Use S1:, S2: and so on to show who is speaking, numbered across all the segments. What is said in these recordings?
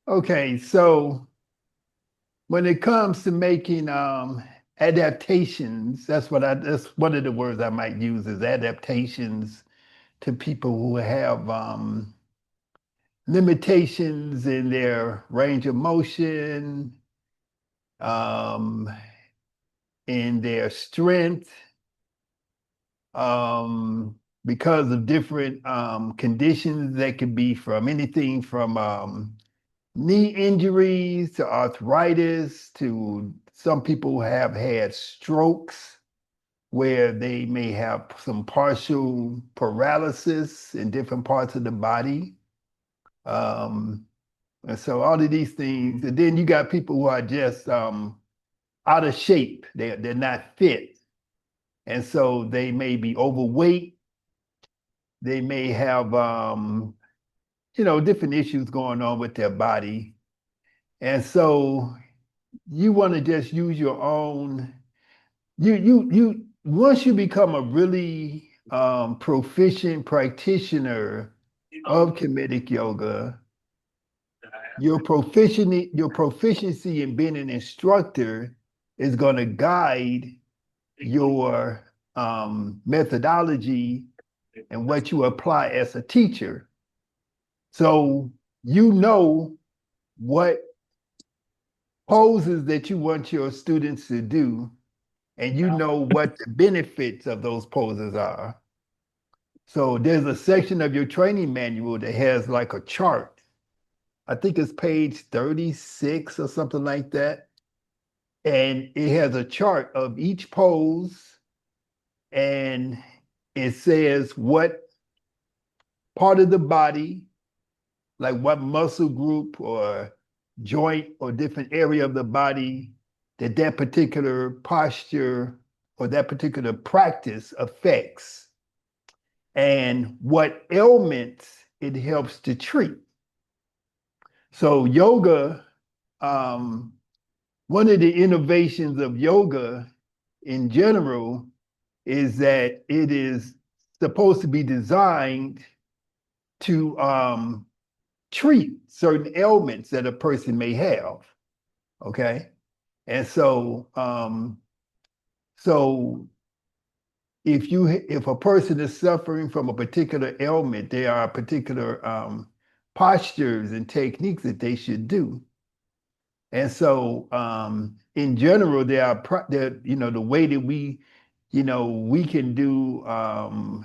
S1: Okay, so when it comes to making adaptations, that's one of the words I might use is adaptations to people who have limitations in their range of motion, um, in their strength, um, because of different conditions that could be from anything from knee injuries to arthritis to some people have had strokes where they may have some partial paralysis in different parts of the body. Um, and so all of these things, and then you got people who are just out of shape. They're not fit. And so they may be overweight. They may have different issues going on with their body. And so you want to just use your own you once you become a really proficient practitioner of Kemetic yoga, your proficiency in being an instructor is going to guide your methodology and what you apply as a teacher. So you know what poses that you want your students to do, and you know what the benefits of those poses are. So there's a section of your training manual that has like a chart. I think it's page 36 or something like that. And it has a chart of each pose, and it says what part of the body, like what muscle group or joint or different area of the body that that particular posture or that particular practice affects, and what ailments it helps to treat. So yoga, um, one of the innovations of yoga in general is that it is supposed to be designed to treat certain ailments that a person may have. Okay. And so if a person is suffering from a particular ailment, there are particular postures and techniques that they should do. And so in general, the way that we can do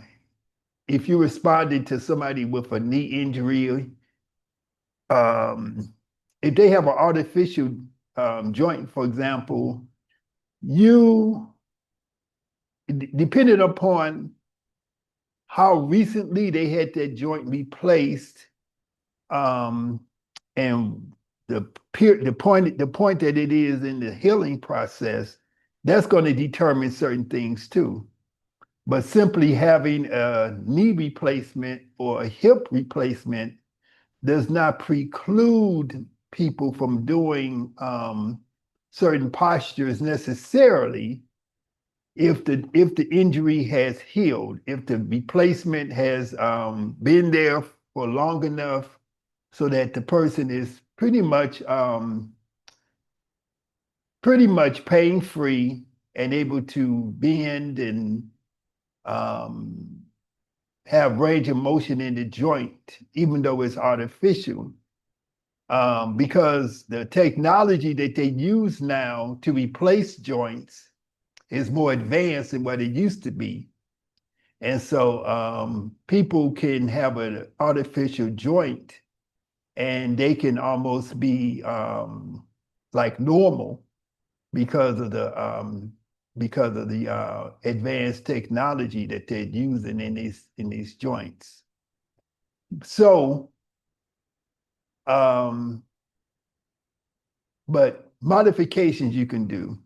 S1: if you responded to somebody with a knee injury, um, if they have an artificial joint, for example, you, depending upon how recently they had that joint replaced, um, and the point that it is in the healing process, that's going to determine certain things too. But simply having a knee replacement or a hip replacement does not preclude people from doing certain postures necessarily if the injury has healed, if the replacement has been there for long enough so that the person is pretty much pain free and able to bend and um, have range of motion in the joint, even though it's artificial. Because the technology that they use now to replace joints is more advanced than what it used to be. And so people can have an artificial joint and they can almost be like normal because of the advanced technology that they're using in these joints. So, um, but modifications you can do.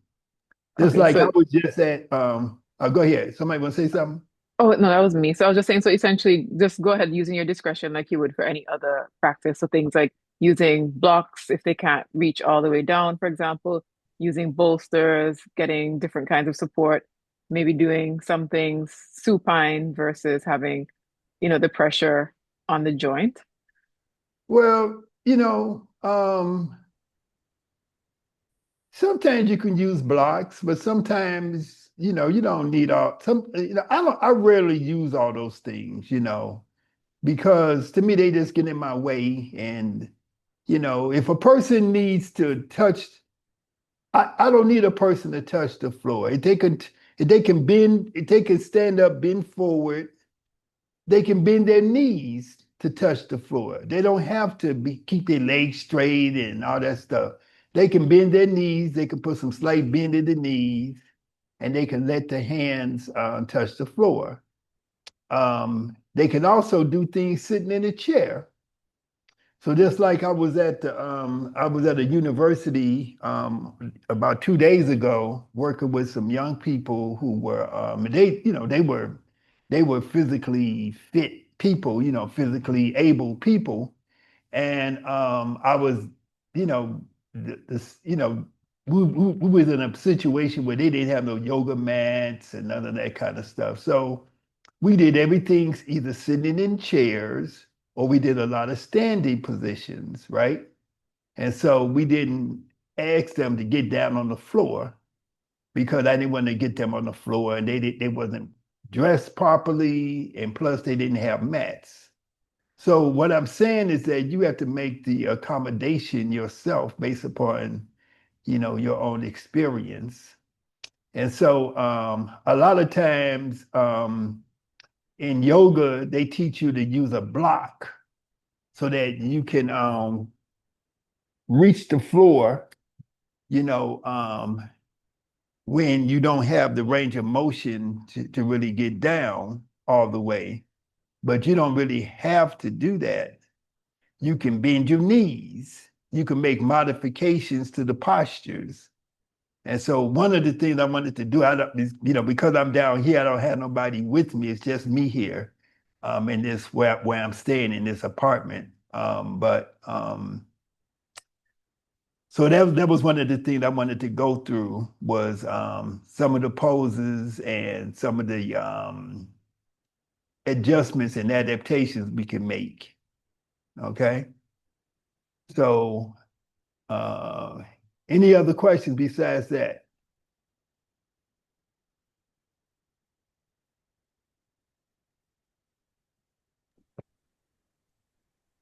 S1: Just
S2: Okay,
S1: like I
S2: so
S1: was just at, go ahead. Somebody want to say something?
S2: oh no, that was me. So I was just saying, so essentially just go ahead using your discretion like you would for any other practice. So things like using blocks if they can't reach all the way down, for example, using bolsters, getting different kinds of support, maybe doing some things supine versus having, the pressure on the joint.
S1: Well, you know, sometimes you can use blocks, but sometimes, you don't need all some, I rarely use all those things, because to me they just get in my way. And, if a person needs to touch, I don't need a person to touch the floor. If they can bend, if they can stand up, bend forward, they can bend their knees to touch the floor. They don't have to keep their legs straight and all that stuff. They can bend their knees. They can put some slight bend in the knees, and they can let their hands touch the floor. They can also do things sitting in a chair. So just like I was at a university about 2 days ago, working with some young people who were they were physically fit people, physically able people, and I was, you know, this, we was in a situation where they didn't have no yoga mats and none of that kind of stuff. So we did everything either sitting in chairs or we did a lot of standing positions, right? And so we didn't ask them to get down on the floor because I didn't want to get them on the floor, and they wasn't dressed properly, and plus they didn't have mats. So what I'm saying is that you have to make the accommodation yourself based upon, your own experience. And so a lot of times in yoga, they teach you to use a block so that you can reach the floor, you know, um, when you don't have the range of motion to really get down all the way. But you don't really have to do that. You can bend your knees. You can make modifications to the postures. And so one of the things I wanted to do, because I'm down here, I don't have nobody with me. It's just me here, in this where I'm staying in this apartment. So that was one of the things I wanted to go through was some of the poses and some of the adjustments and adaptations we can make. Okay. So uh, any other questions besides that?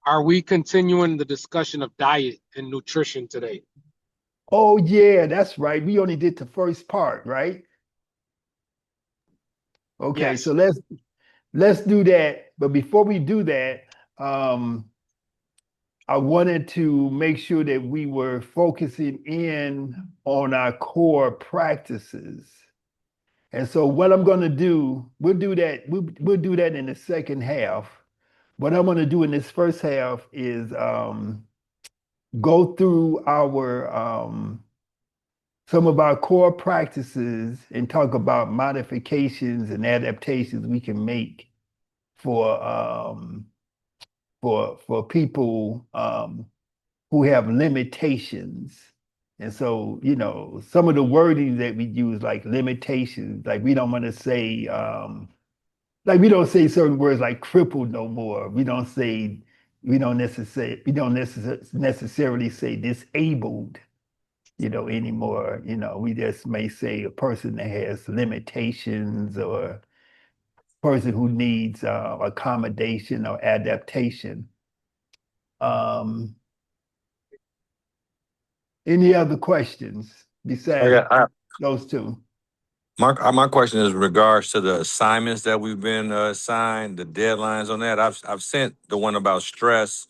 S3: Are we continuing the discussion of diet and nutrition today?
S1: Oh yeah, that's right. We only did the first part, right? Okay, so
S3: Yes.
S1: let's do that. But before we do that, um, I wanted to make sure that we were focusing in on our core practices. And so what I'm going to do, we'll do that. We'll do that in the second half. What I'm going to do in this first half is go through our some of our core practices and talk about modifications and adaptations we can make for for people who have limitations. And so, some of the wording that we use, like limitations, like we don't want to say, like we don't say certain words like crippled no more. We don't necessarily say disabled, anymore. We just may say a person that has limitations or person who needs accommodation or adaptation. Um, any other questions besides
S4: Okay.
S1: those two?
S4: My question is in regards to the assignments that we've been assigned, the deadlines on that. I've sent the one about stress,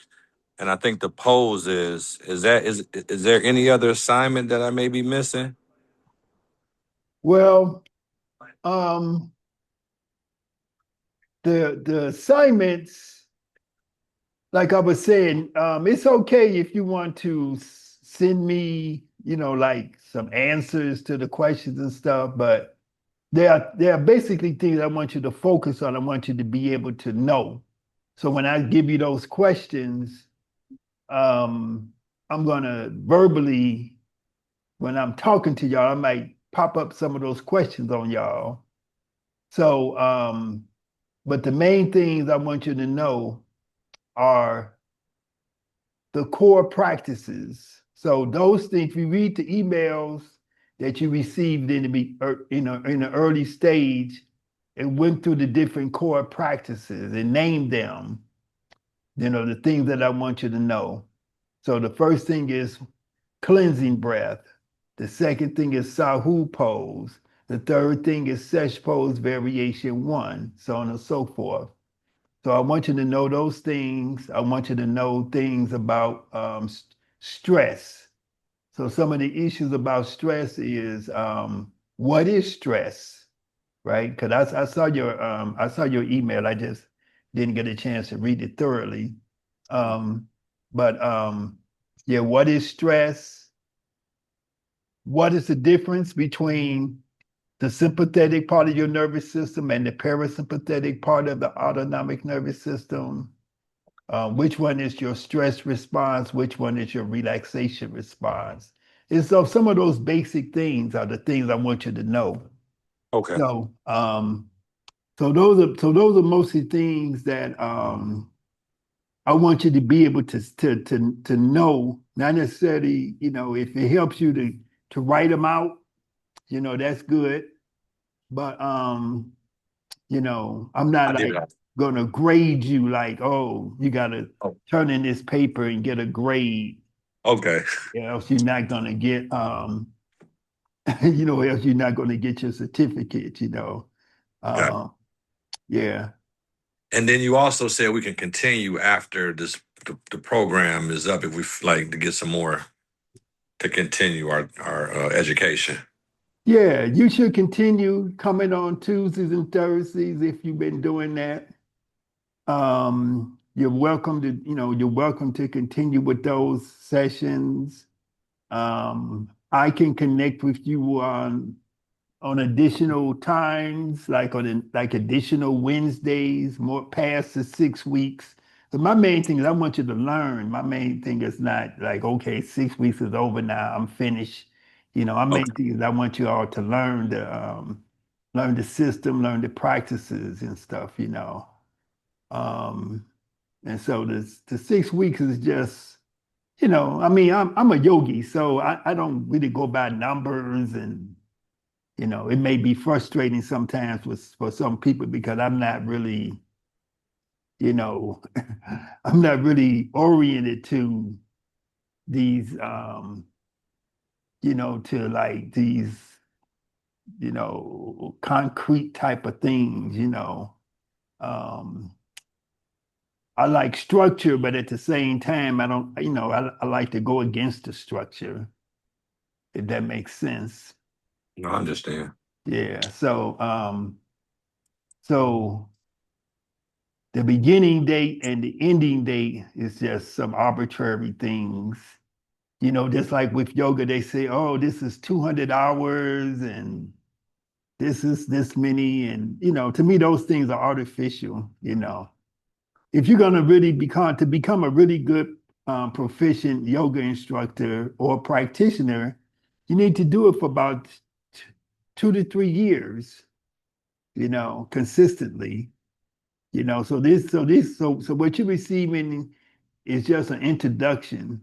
S4: and I think the pose is there any other assignment that I may be missing?
S1: Well, um, the assignments, like I was saying, it's okay if you want to send me, like some answers to the questions and stuff, but there are basically things I want you to focus on. I want you to be able to know. So when I give you those questions, um, I'm gonna verbally, when I'm talking to y'all, I might pop up some of those questions on y'all. So, but the main things I want you to know are the core practices. So those things, if you read the emails that you received in the early stage, it went through the different core practices and named them, the things that I want you to know. So the first thing is cleansing breath. The second thing is Sahu pose. The third thing is Sesh pose variation 1, so on and so forth. So I want you to know those things. I want you to know things about stress. So some of the issues about stress is what is stress, right? Because I saw your email. I just didn't get a chance to read it thoroughly. But yeah, what is stress? What is the difference between the sympathetic part of your nervous system and the parasympathetic part of the autonomic nervous system? Which one is your stress response? Which one is your relaxation response? And so some of those basic things are the things I want you to know.
S4: Okay.
S1: So, so those are mostly things that I want you to be able to know, not necessarily, if it helps you to write them out, that's good. But I'm not like gonna grade you like, oh, you gotta turn in this paper and get a grade.
S4: Okay.
S1: Else you're not gonna get else you're not gonna get your certificate,
S4: Yeah.
S1: Yeah.
S4: And then you also said we can continue after the program is up if we like to get some more to continue our education.
S1: Yeah, you should continue coming on Tuesdays and Thursdays if you've been doing that. You're welcome to continue with those sessions. I can connect with you on additional times, like additional Wednesdays, more past the 6 weeks. But my main thing is I want you to learn. My main thing is not like, okay, 6 weeks is over now, I'm finished. My main thing is I want you all to learn the system, learn the practices and stuff. And so the 6 weeks is just, I'm a yogi, so I don't really go by numbers, and it may be frustrating sometimes for some people because I'm not really, I'm not really oriented to these, to like these, concrete type of things. Um, I like structure, but at the same time, I don't, I like to go against the structure, if that makes sense.
S4: No, I understand.
S1: Yeah. So the beginning date and the ending date is just some arbitrary things. Just like with yoga, they say, oh, this is 200 hours and this is this many. And, to me, those things are artificial. If you're going to really become a really good proficient yoga instructor or practitioner, you need to do it for about 2 to 3 years, consistently. So what you're receiving is just an introduction.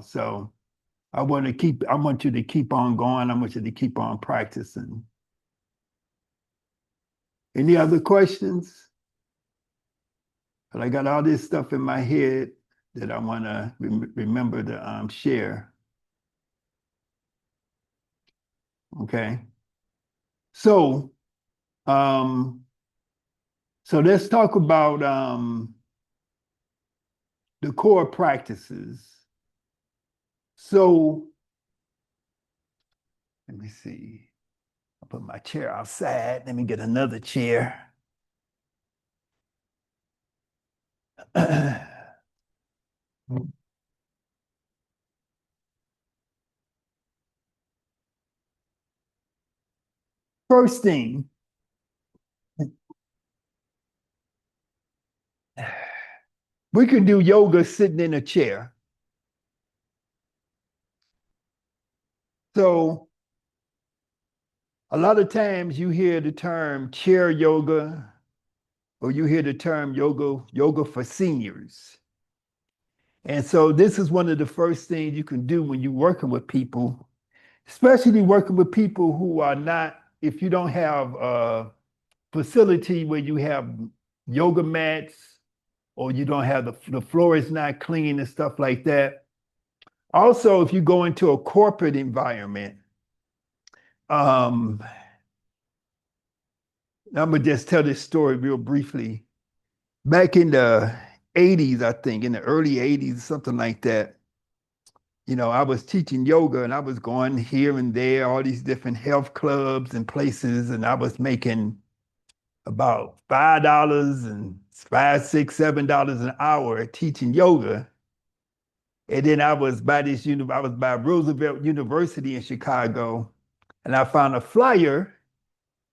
S1: So I want you to keep on going. I want you to keep on practicing. Any other questions? But I got all this stuff in my head that I want to remember to share. Okay. So, so let's talk about the core practices. So, let me see. I'll put my chair outside. Let me get another chair. First thing, we can do yoga sitting in a chair. So a lot of times you hear the term chair yoga, or you hear the term yoga for seniors. And so this is one of the first things you can do when you're working with people, especially working with people who are not, if you don't have a facility where you have yoga mats or you don't have the floor is not clean and stuff like that. Also, if you go into a corporate environment, I'm gonna just tell this story real briefly. Back in the 80s, I think, in the early 80s, something like that, I was teaching yoga and I was going here and there, all these different health clubs and places, and I was making about $5 and $5, $6, $7 an hour teaching yoga. And then I was by Roosevelt University in Chicago, and I found a flyer,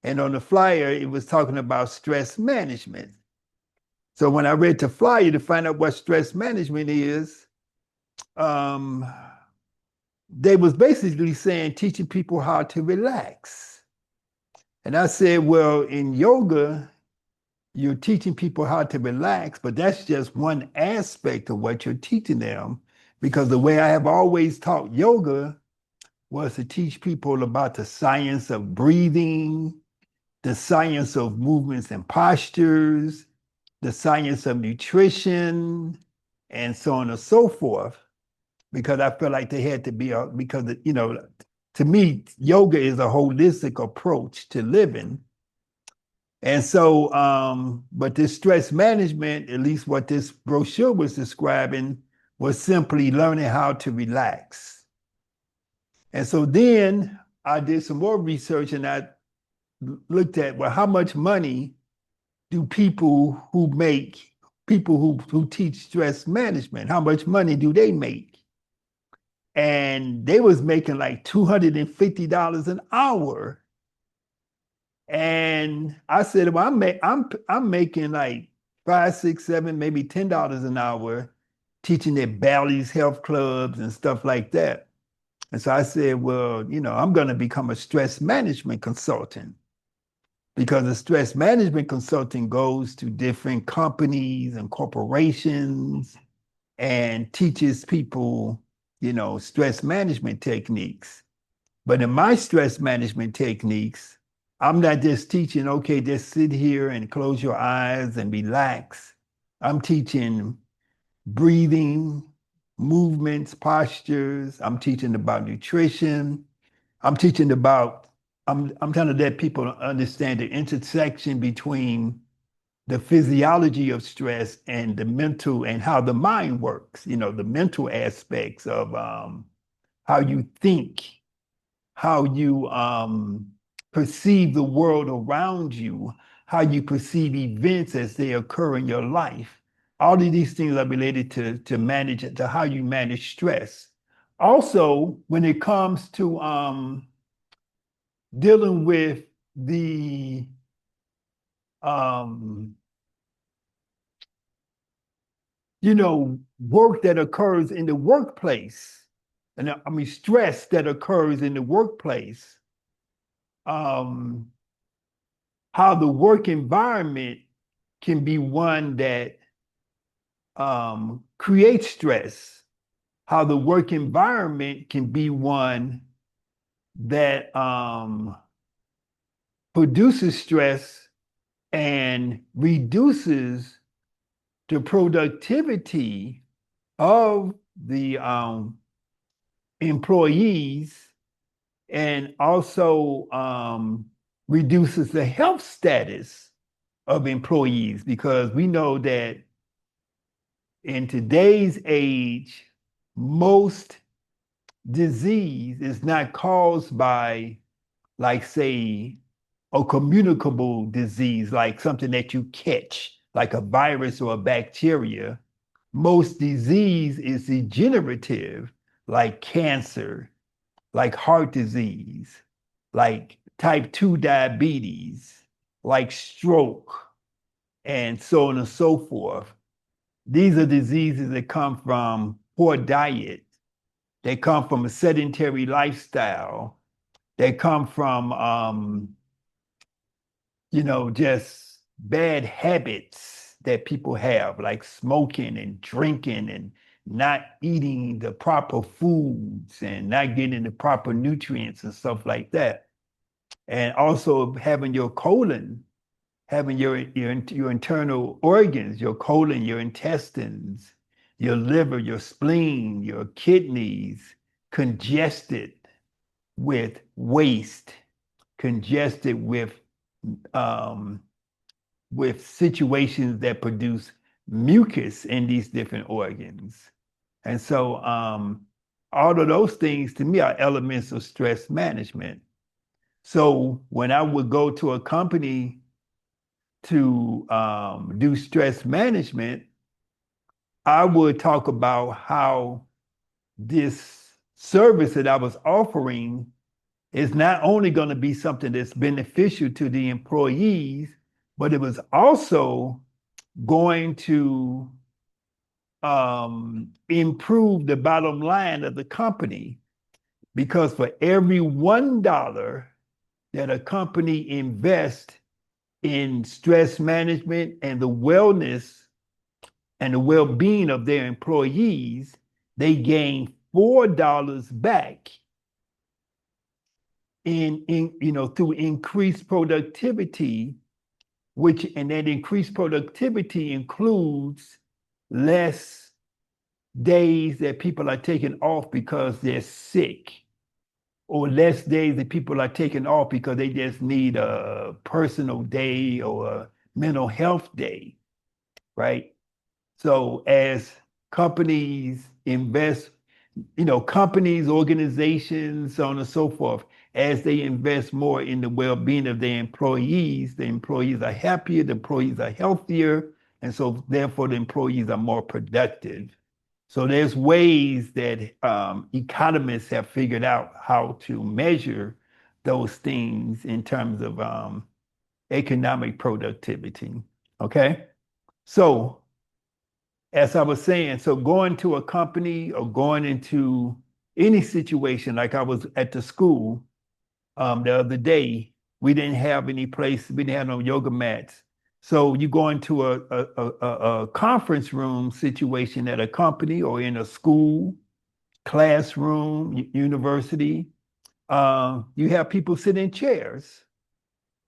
S1: and on the flyer it was talking about stress management. So when I read the flyer to find out what stress management is, they was basically saying teaching people how to relax. And I said, well, in yoga, you're teaching people how to relax, but that's just one aspect of what you're teaching them. Because the way I have always taught yoga was to teach people about the science of breathing, the science of movements and postures, the science of nutrition, and so on and so forth. Because I felt like they had to be, to me, yoga is a holistic approach to living. And so, but this stress management, at least what this brochure was describing, was simply learning how to relax. And so then I did some more research and I looked at, well, how much money do people who teach stress management, how much money do they make? And they was making like $250 an hour. And I said, well, I'm making like $5, $6, $7, maybe $10 an hour teaching at Bally's health clubs and stuff like that. And so I said, well, I'm going to become a stress management consultant, because a stress management consultant goes to different companies and corporations and teaches people, stress management techniques. But in my stress management techniques, I'm not just teaching, okay, just sit here and close your eyes and relax. I'm teaching breathing, movements, postures. I'm teaching about nutrition. I'm trying to let people understand the intersection between the physiology of stress and the mental and how the mind works, the mental aspects of how you think, how you perceive the world around you, how you perceive events as they occur in your life. All of these things are related to how you manage stress. Also, when it comes to dealing with the work that occurs in the workplace, and stress that occurs in the workplace, how the work environment can be one that creates stress, how the work environment can be one that produces stress and reduces the productivity of the employees, and also reduces the health status of employees, because we know that in today's age, most disease is not caused by, like, say, a communicable disease, like something that you catch, like a virus or a bacteria. Most disease is degenerative, like cancer, like heart disease, like type 2 diabetes, like stroke, and so on and so forth. These are diseases that come from poor diet. They come from a sedentary lifestyle. They come from, just bad habits that people have, like smoking and drinking and not eating the proper foods and not getting the proper nutrients and stuff like that. And also having your colon, having your internal organs, your colon, your intestines, your liver, your spleen, your kidneys congested with waste, congested with situations that produce mucus in these different organs. And so all of those things to me are elements of stress management. So when I would go to a company to do stress management, I would talk about how this service that I was offering is not only going to be something that's beneficial to the employees, but it was also going to improve the bottom line of the company. Because for every $1 that a company invests in stress management and the wellness and the well-being of their employees, they gain $4 back in through increased productivity, and that increased productivity includes less days that people are taking off because they're sick, or less days that people are taking off because they just need a personal day or a mental health day, right? So as companies invest, companies, organizations, so on and so forth, as they invest more in the well-being of their employees, the employees are happier, the employees are healthier, and so therefore the employees are more productive. So there's ways that economists have figured out how to measure those things in terms of economic productivity, okay? So as I was saying, so going to a company or going into any situation, like I was at the school the other day, we didn't have any place, we didn't have no yoga mats. So you go into a conference room situation at a company or in a school, classroom, university, you have people sit in chairs.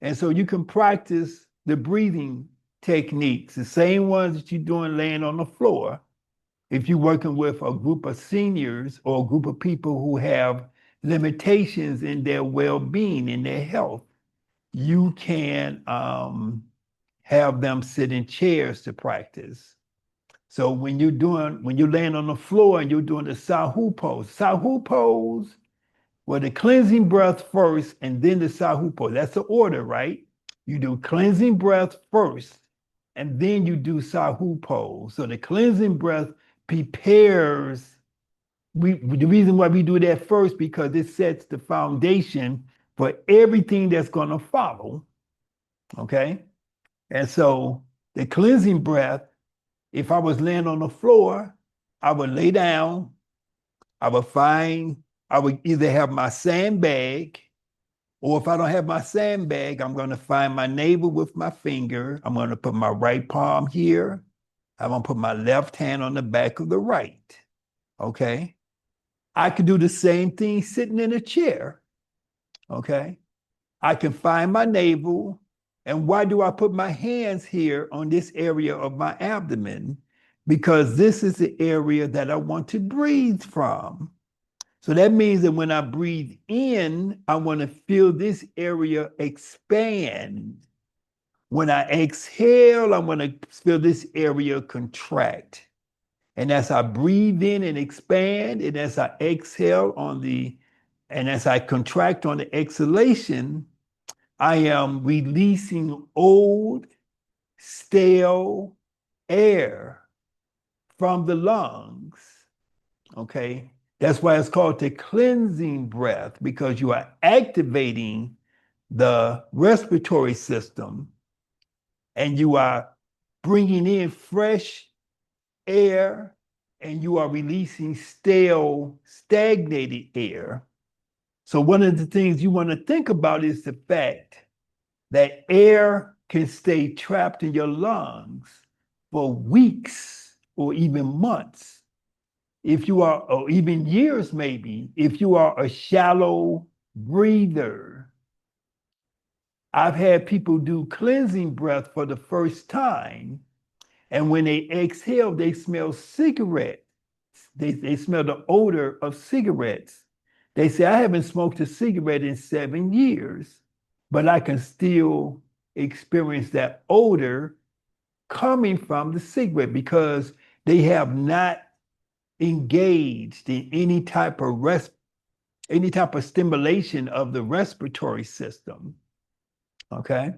S1: And so you can practice the breathing techniques, the same ones that you're doing laying on the floor. If you're working with a group of seniors or a group of people who have limitations in their well-being, in their health, you can have them sit in chairs to practice. So when you're laying on the floor and you're doing the Sahu pose, well, the cleansing breath first and then the Sahu pose. That's the order, right? You do cleansing breath first and then you do Sahu pose. So the cleansing breath prepares. The reason why we do that first, because it sets the foundation for everything that's going to follow. Okay? And so the cleansing breath, if I was laying on the floor, I would lay down. I would either have my sandbag, or if I don't have my sandbag, I'm going to find my navel with my finger. I'm going to put my right palm here. I'm going to put my left hand on the back of the right. Okay? I could do the same thing sitting in a chair. Okay? I can find my navel. And why do I put my hands here on this area of my abdomen? Because this is the area that I want to breathe from. So that means that when I breathe in, I want to feel this area expand. When I exhale, I want to feel this area contract. And as I breathe in and expand, and as I exhale and as I contract on the exhalation, I am releasing old, stale air from the lungs, okay? That's why it's called the cleansing breath, because you are activating the respiratory system and you are bringing in fresh air and you are releasing stale, stagnated air. So one of the things you want to think about is the fact that air can stay trapped in your lungs for weeks or even months. if you are, or even years maybe, if you are a shallow breather. I've had people do cleansing breath for the first time, and when they exhale, they smell cigarette. They smell the odor of cigarettes. They say, I haven't smoked a cigarette in 7 years, but I can still experience that odor coming from the cigarette because they have not engaged in any type of stimulation of the respiratory system. Okay.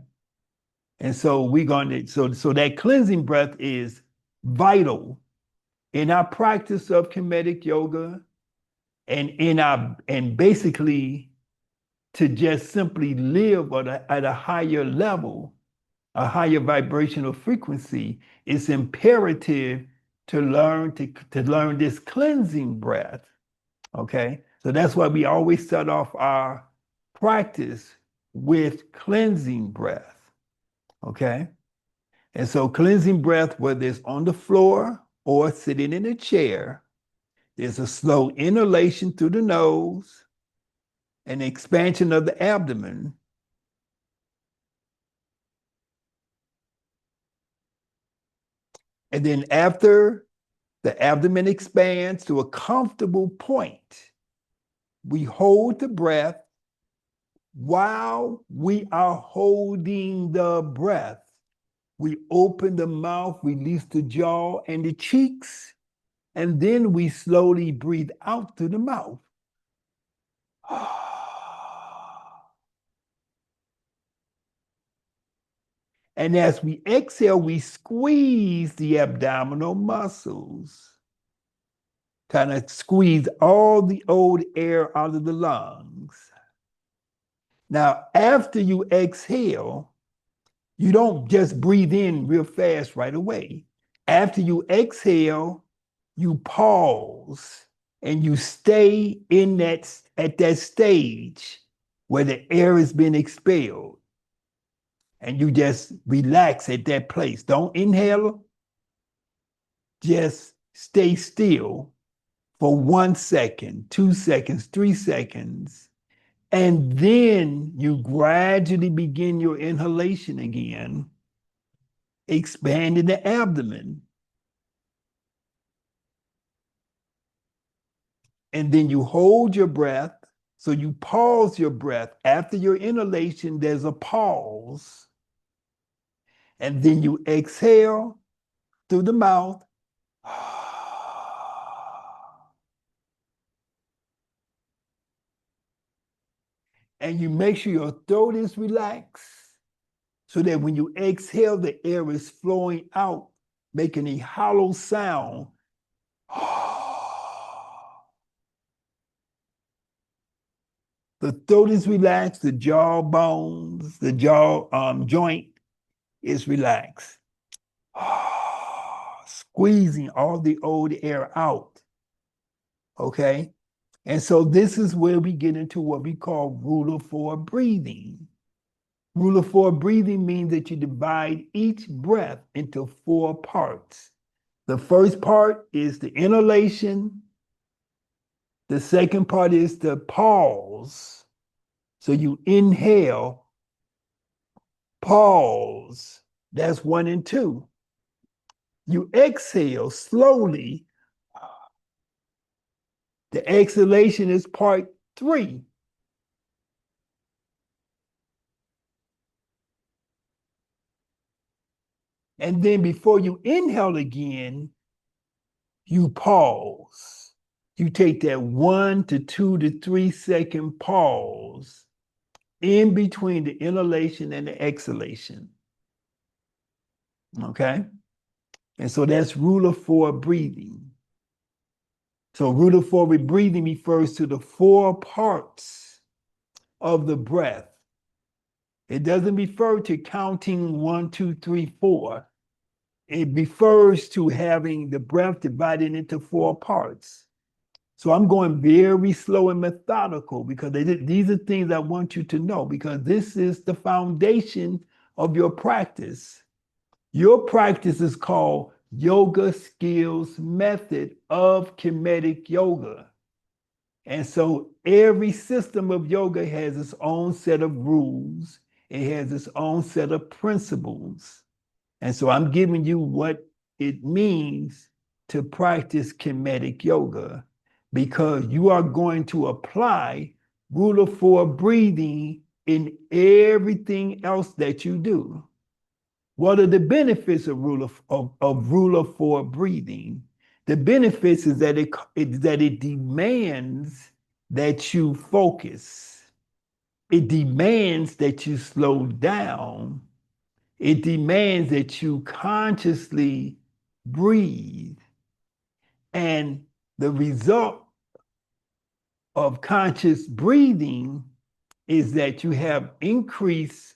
S1: And so we're going to, so that cleansing breath is vital in our practice of Kemetic yoga and basically to just simply live at a higher level, a higher vibrational frequency. It's imperative to learn this cleansing breath. Okay. So that's why we always start off our practice with cleansing breath. Okay. And so cleansing breath, whether it's on the floor or sitting in a chair, there's a slow inhalation through the nose, an expansion of the abdomen. And then after the abdomen expands to a comfortable point, we hold the breath. While we are holding the breath, we open the mouth, release the jaw and the cheeks, and then we slowly breathe out through the mouth. And as we exhale, we squeeze the abdominal muscles, kind of squeeze all the old air out of the lungs. Now, after you exhale, you don't just breathe in real fast right away. After you exhale, you pause and you stay at that stage where the air has been expelled. And you just relax at that place. Don't inhale. Just stay still for 1 second, 2 seconds, 3 seconds. And then you gradually begin your inhalation again, expanding the abdomen. And then you hold your breath. So you pause your breath. After your inhalation, there's a pause. And then you exhale through the mouth. And you make sure your throat is relaxed so that when you exhale, the air is flowing out, making a hollow sound. The throat is relaxed, the jaw bones, the jaw joint is relaxed. Squeezing all the old air out. Okay? And so this is where we get into what we call rule of 4 breathing. Rule of 4 breathing means that you divide each breath into 4 parts. The first part is the inhalation. The second part is the pause. So you inhale, pause. That's 1 and 2. You exhale slowly. The exhalation is part 3. And then before you inhale again, you pause. You take that 1 to 2 to 3 second pause in between the inhalation and the exhalation. Okay? And so that's rule of 4 breathing. So rule of 4 breathing refers to the 4 parts of the breath. It doesn't refer to counting 1, 2, 3, 4. It refers to having the breath divided into 4 parts. So I'm going very slow and methodical because these are things I want you to know, because this is the foundation of your practice. Your practice is called YogaSkills method of Kemetic yoga. And so every system of yoga has its own set of rules. It has its own set of principles. And so I'm giving you what it means to practice Kemetic yoga, because you are going to apply rule of four breathing in everything else that you do. What are the benefits of rule of four breathing? The benefits is that it demands that you focus. It demands that you slow down. It demands that you consciously breathe. And the result of conscious breathing is that you have increased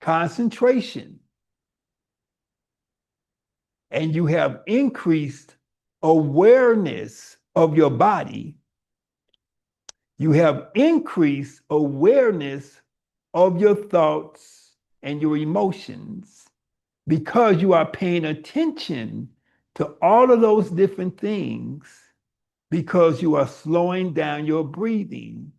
S1: concentration and you have increased awareness of your body. You have increased awareness of your thoughts and your emotions, because you are paying attention to all of those different things, because you are slowing down your breathing.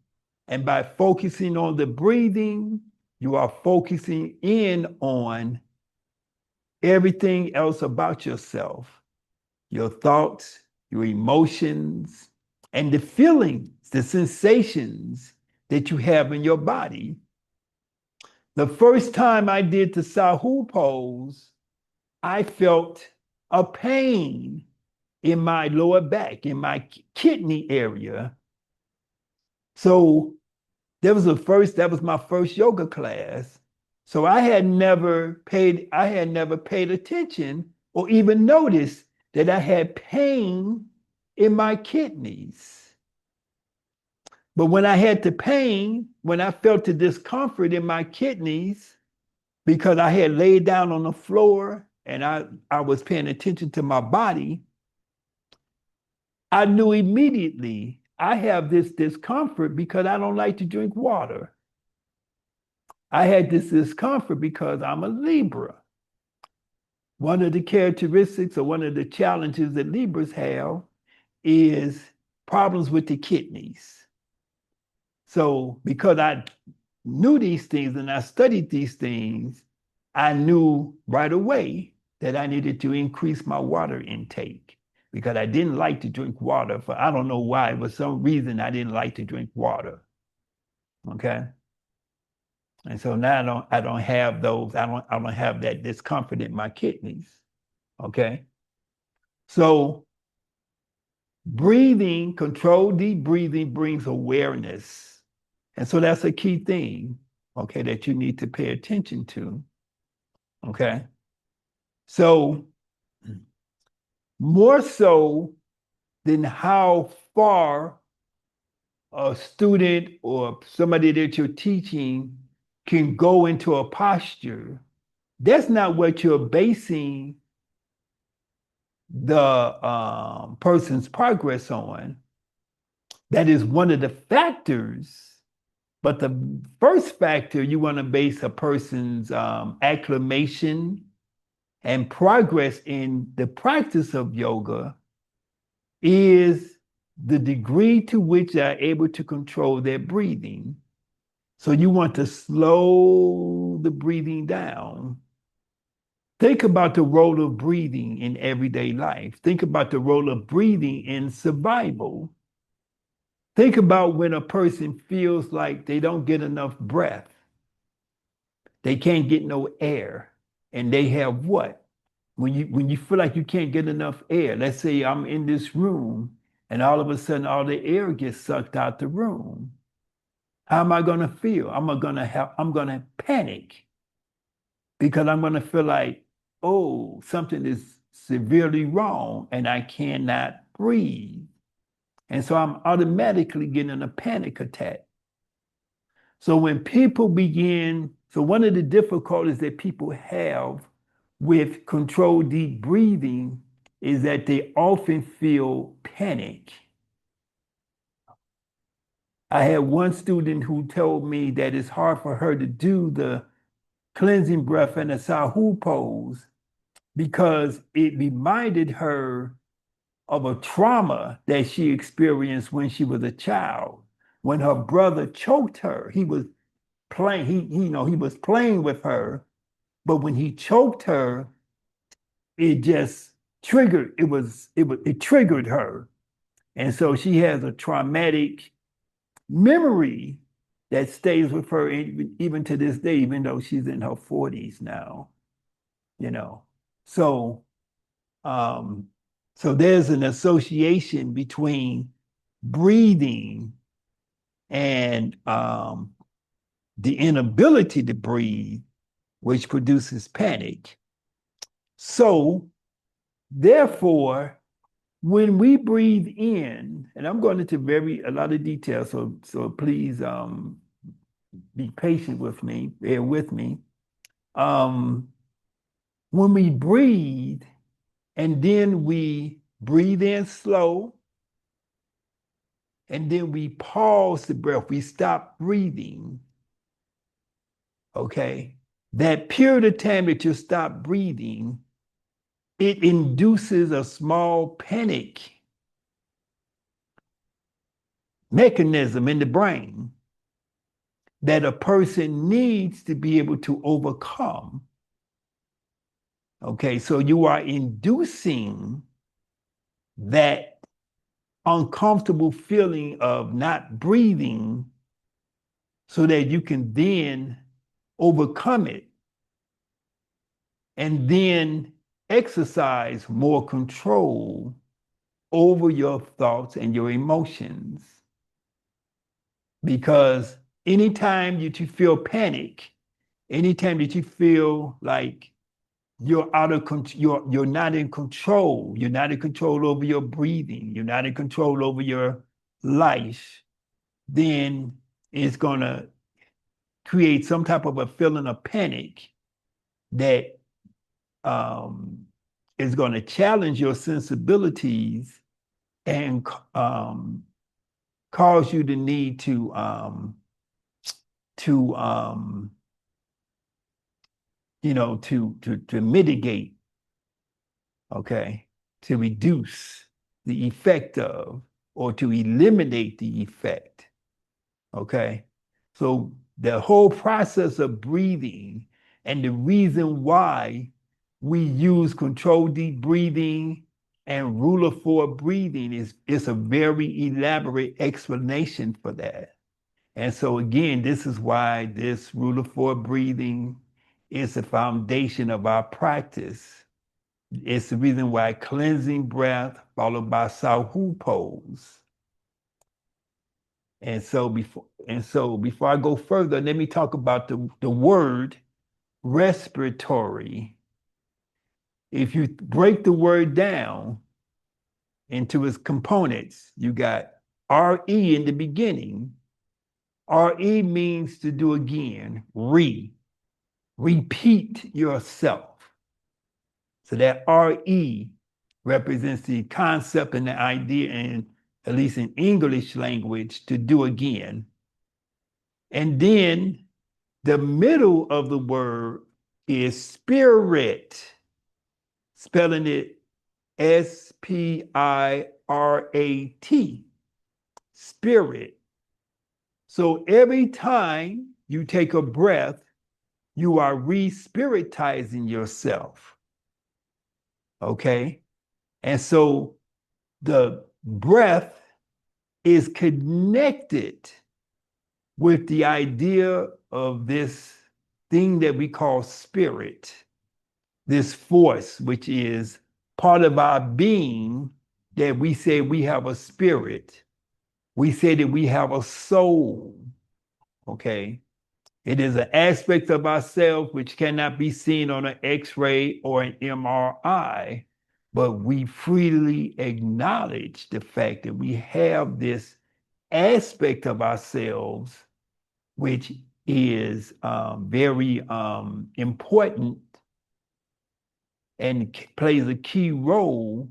S1: And by focusing on the breathing, you are focusing in on everything else about yourself, your thoughts, your emotions, and the feelings, the sensations that you have in your body. The first time I did the Sahu pose, I felt a pain in my lower back, in my kidney area. So that was my first yoga class. So I had never paid attention or even noticed that I had pain in my kidneys. But when I had the pain, when I felt the discomfort in my kidneys, because I had laid down on the floor and I was paying attention to my body, I knew immediately I have this discomfort because I don't like to drink water. I had this discomfort because I'm a Libra. One of the characteristics or one of the challenges that Libras have is problems with the kidneys. So because I knew these things and I studied these things, I knew right away that I needed to increase my water intake, because I didn't like to drink water for, I don't know why, for some reason I didn't like to drink water. Okay. And so now I don't have those, I don't have that discomfort in my kidneys. Okay. So breathing, controlled deep breathing brings awareness. And so that's a key thing, okay, that you need to pay attention to. Okay. So more so than how far a student or somebody that you're teaching can go into a posture, that's not what you're basing the person's progress on. That is one of the factors, but the first factor you want to base a person's acclimation and progress in the practice of yoga is the degree to which they're able to control their breathing. So you want to slow the breathing down. Think about the role of breathing in everyday life. Think about the role of breathing in survival. Think about when a person feels like they don't get enough breath. They can't get no air. And they have what? When you feel like you can't get enough air, let's say I'm in this room and all of a sudden all the air gets sucked out the room. How am I going to feel? I'm going to panic, because I'm going to feel like, oh, something is severely wrong and I cannot breathe. And so I'm automatically getting a panic attack. So when people so one of the difficulties that people have with controlled deep breathing is that they often feel panic. I had one student who told me that it's hard for her to do the cleansing breath and the Sahu pose because it reminded her of a trauma that she experienced when she was a child. When her brother choked her, he was playing, he was playing with her, but when he choked her, it just triggered, it triggered her. And so she has a traumatic memory that stays with her even to this day, even though she's in her 40s now, you know. So so there's an association between breathing and the inability to breathe, which produces panic. So therefore, when we breathe in, and I'm going into a lot of detail, so please be patient with me, bear with me. When we breathe, and then we breathe in slow, and then we pause the breath, we stop breathing, okay? That period of time that you stop breathing, it induces a small panic mechanism in the brain that a person needs to be able to overcome. Okay, so you are inducing that uncomfortable feeling of not breathing so that you can then overcome it and then exercise more control over your thoughts and your emotions. Because anytime that you feel panic, anytime that you feel like you're out of control, you're not in control, you're not in control over your breathing, you're not in control over your life, then it's going to create some type of a feeling of panic that is going to challenge your sensibilities and cause you to need to mitigate, okay, to reduce the effect of, or to eliminate the effect, okay? So the whole process of breathing and the reason why we use controlled deep breathing and rule of four breathing is a very elaborate explanation for that. And so again, this is why this rule of four breathing is the foundation of our practice. It's the reason why cleansing breath followed by Sahu pose. And so before I go further, let me talk about the word respiratory. If you break the word down into its components, you got RE in the beginning. RE means to do again, repeat yourself. So that RE represents the concept and the idea, and at least in English language, to do again. And then the middle of the word is spirit, spelling it SPIRAT, spirit. So every time you take a breath, you are re-spiritizing yourself. Okay? And so the breath is connected with the idea of this thing that we call spirit, this force, which is part of our being, that we say we have a spirit. We say that we have a soul, okay? It is an aspect of ourselves which cannot be seen on an X-ray or an MRI, but we freely acknowledge the fact that we have this aspect of ourselves which is very important and plays a key role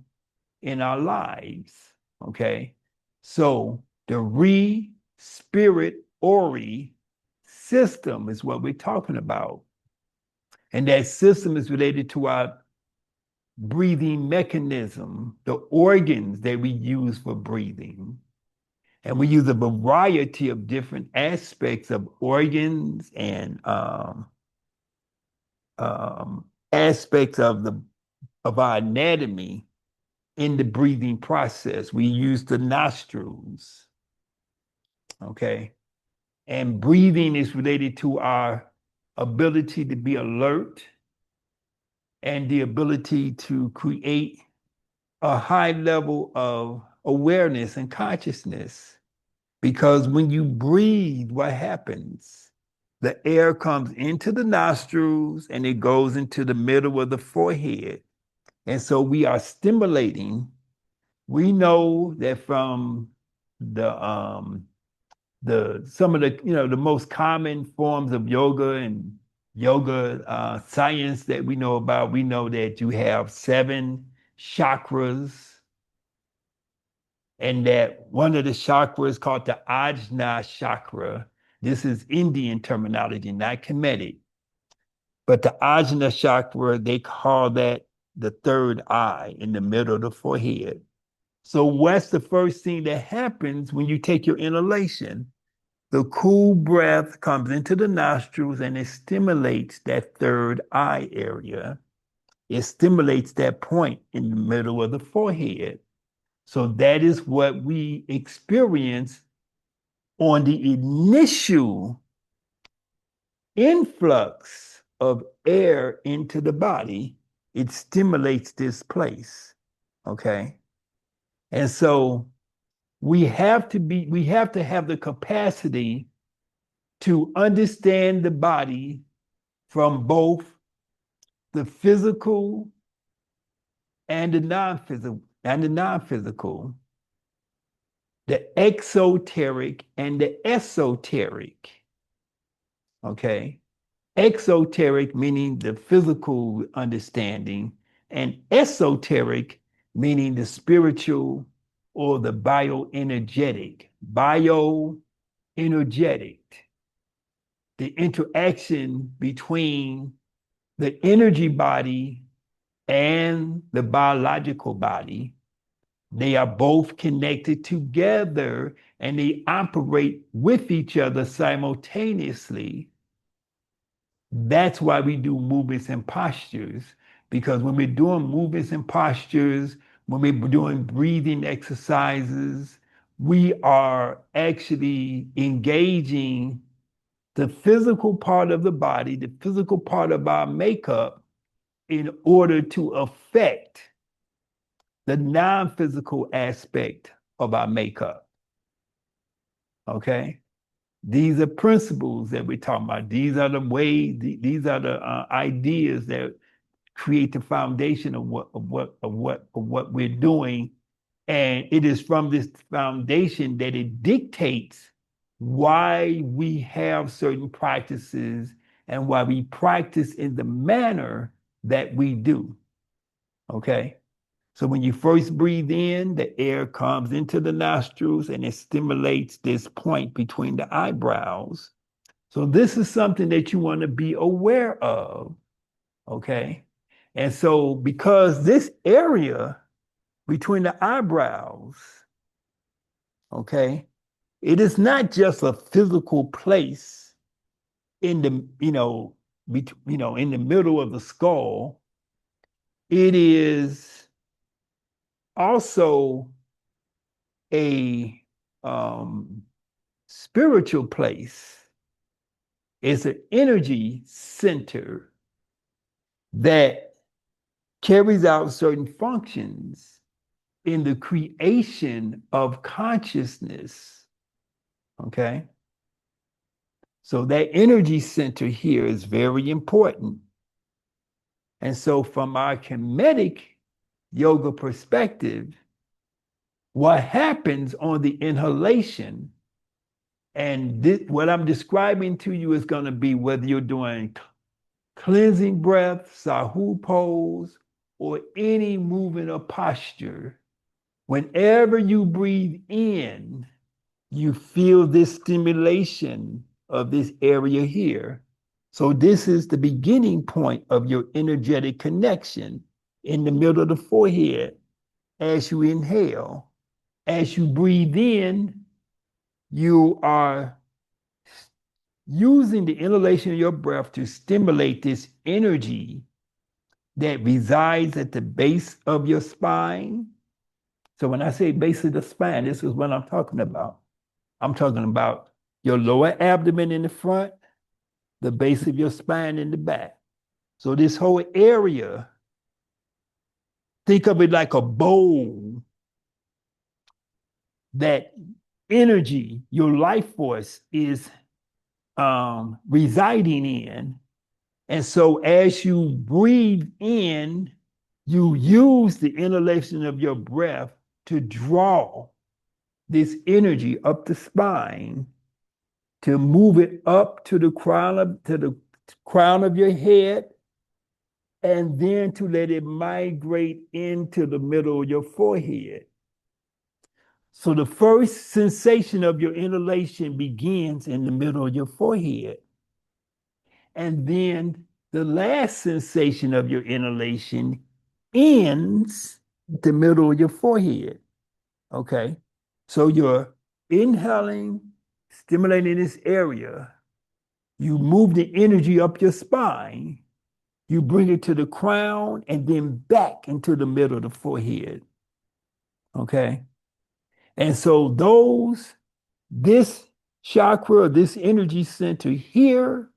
S1: in our lives, okay? So the spirit ori system is what we're talking about. And that system is related to our breathing mechanism, the organs that we use for breathing. And we use a variety of different aspects of organs and aspects of our anatomy in the breathing process. We use the nostrils, okay? And breathing is related to our ability to be alert and the ability to create a high level of awareness and consciousness. Because when you breathe, what happens? The air comes into the nostrils and it goes into the middle of the forehead. And so we are stimulating. We know that from some of the the most common forms of yoga and yoga science that we know about, we know that you have 7 chakras, and that one of the chakras called the Ajna chakra. This is Indian terminology, not Kemetic. But the Ajna chakra, they call that the third eye in the middle of the forehead. So what's the first thing that happens when you take your inhalation? The cool breath comes into the nostrils and it stimulates that third eye area. It stimulates that point in the middle of the forehead. So that is what we experience on the initial influx of air into the body. It stimulates this place, okay? And so we have to have the capacity to understand the body from both the physical and the non-physical, the exoteric and the esoteric. Okay? Exoteric meaning the physical understanding, and esoteric meaning the spiritual or the bioenergetic. Bioenergetic, the interaction between the energy body and the biological body. They are both connected together and they operate with each other simultaneously. That's why we do movements and postures, because when we're doing movements and postures, when we're doing breathing exercises, we are actually engaging the physical part of the body, the physical part of our makeup, in order to affect the non-physical aspect of our makeup. Okay? These are principles that we're talking about. These are the ways, these are the ideas that create the foundation of what we're doing. And it is from this foundation that it dictates why we have certain practices and why we practice in the manner that we do. Okay? So when you first breathe in, the air comes into the nostrils and it stimulates this point between the eyebrows. So this is something that you want to be aware of, okay? And so because this area between the eyebrows, okay, it is not just a physical place in the, in the middle of the skull. It is also a spiritual place. It's an energy center that carries out certain functions in the creation of consciousness. Okay? So that energy center here is very important. And so from our Kemetic yoga perspective, what happens on the inhalation, and what I'm describing to you is going to be whether you're doing cleansing breath, sahu pose, or any movement or posture. Whenever you breathe in, you feel this stimulation of this area here. So this is the beginning point of your energetic connection. in the middle of the forehead as you inhale. As you breathe in, you are using the inhalation of your breath to stimulate this energy that resides at the base of your spine. So when I say base of the spine, this is what I'm talking about. I'm talking about your lower abdomen in the front, the base of your spine in the back. So this whole area, think of it like a bowl that energy, your life force is residing in. And so as you breathe in, you use the inhalation of your breath to draw this energy up the spine, to move it up to the crown of your head, and then to let it migrate into the middle of your forehead. So the first sensation of your inhalation begins in the middle of your forehead. And then the last sensation of your inhalation ends at the middle of your forehead. Okay? So you're inhaling, stimulating this area. You move the energy up your spine. You bring it to the crown and then back into the middle of the forehead. Okay? And so this chakra, this energy center here,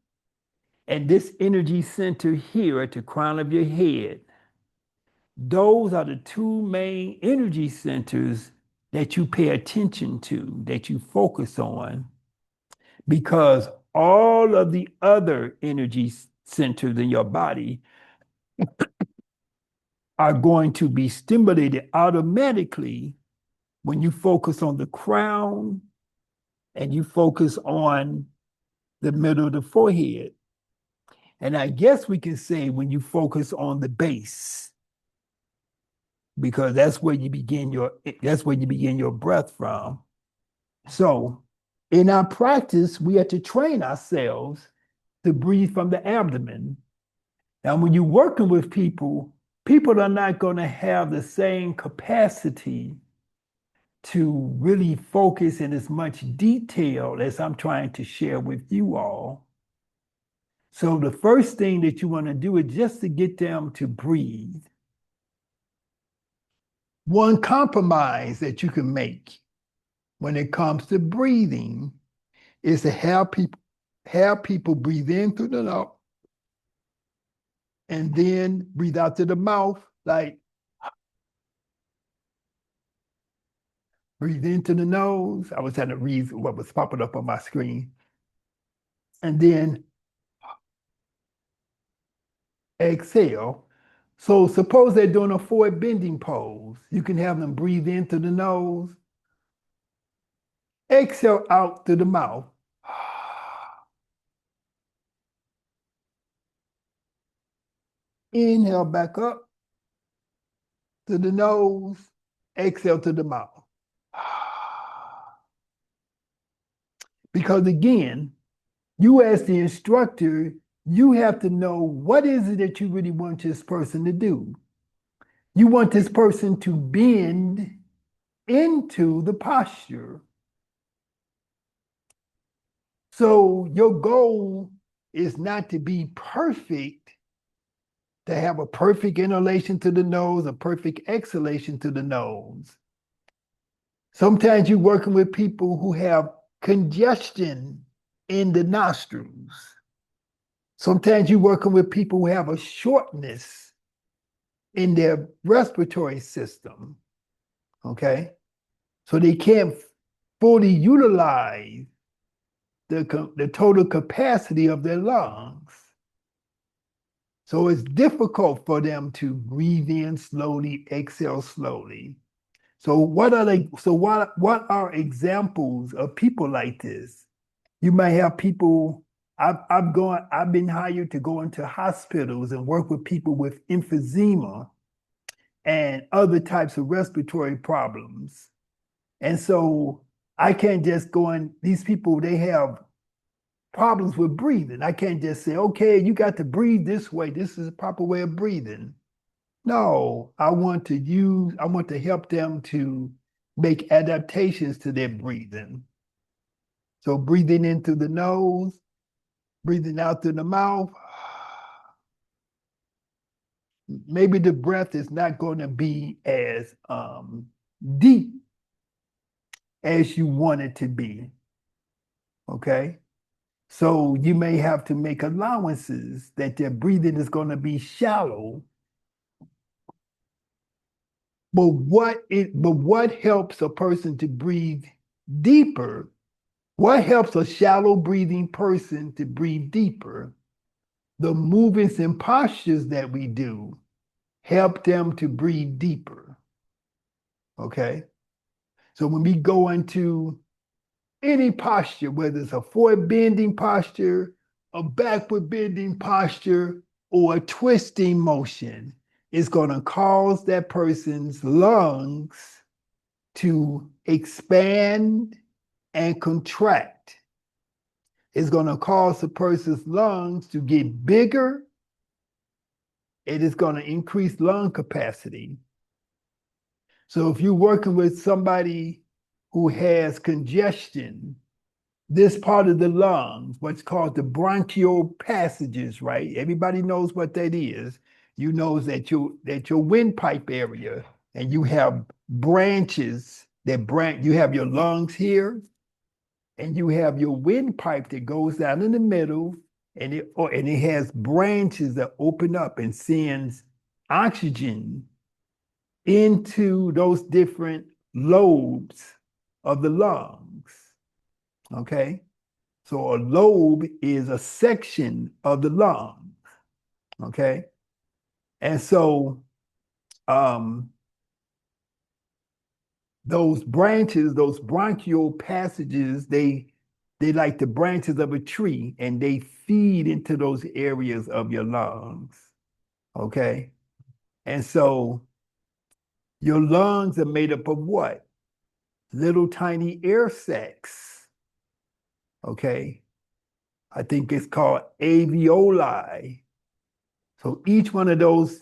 S1: and this energy center here at the crown of your head, those are the two main energy centers that you pay attention to, that you focus on, because all of the other energy centers in your body are going to be stimulated automatically when you focus on the crown and you focus on the middle of the forehead. And I guess we can say when you focus on the base, because that's where you begin your breath from. So in our practice, we have to train ourselves to breathe from the abdomen. Now, when you're working with people are not going to have the same capacity to really focus in as much detail as I'm trying to share with you all. So the first thing that you want to do is just to get them to breathe. One compromise that you can make when it comes to breathing is to have people breathe in through the nose and then breathe out through the mouth, like breathe into the nose. I was trying to read what was popping up on my screen. And then exhale. So suppose they're doing a forward bending pose. You can have them breathe in through the nose, exhale out through the mouth. Inhale back up to the nose, exhale to the mouth. Because again, you as the instructor, you have to know what is it that you really want this person to do. You want this person to bend into the posture. So your goal is not to be perfect, to have a perfect inhalation to the nose, a perfect exhalation to the nose. Sometimes you're working with people who have congestion in the nostrils. Sometimes you're working with people who have a shortness in their respiratory system, okay? So they can't fully utilize the total capacity of their lungs. So it's difficult for them to breathe in slowly, exhale slowly. So what are examples of people like this? You might have people. I've been hired to go into hospitals and work with people with emphysema and other types of respiratory problems. And so I can't just go in, these people, they have problems with breathing. I can't just say, okay, you got to breathe this way. This is a proper way of breathing. No, I want to help them to make adaptations to their breathing. So breathing in through the nose, breathing out through the mouth. Maybe the breath is not going to be as deep as you want it to be. Okay? So you may have to make allowances that their breathing is going to be shallow. But what helps a person to breathe deeper? What helps a shallow breathing person to breathe deeper? The movements and postures that we do help them to breathe deeper. Okay? So when we go into any posture, whether it's a forward bending posture, a backward bending posture, or a twisting motion, it's going to cause that person's lungs to expand and contract. It's going to cause the person's lungs to get bigger. It is going to increase lung capacity. So if you're working with somebody who has congestion, this part of the lungs, what's called the bronchial passages, right? Everybody knows what that is. You know that your windpipe area, and you have branches that branch. You have your lungs here, and you have your windpipe that goes down in the middle, and it has branches that open up and sends oxygen into those different lobes of the lungs. Okay? So a lobe is a section of the lung. Okay? And so those branches, those bronchial passages, they like the branches of a tree, and they feed into those areas of your lungs. Okay? And so your lungs are made up of what? Little tiny air sacs. Okay? I think it's called alveoli. So each one of those,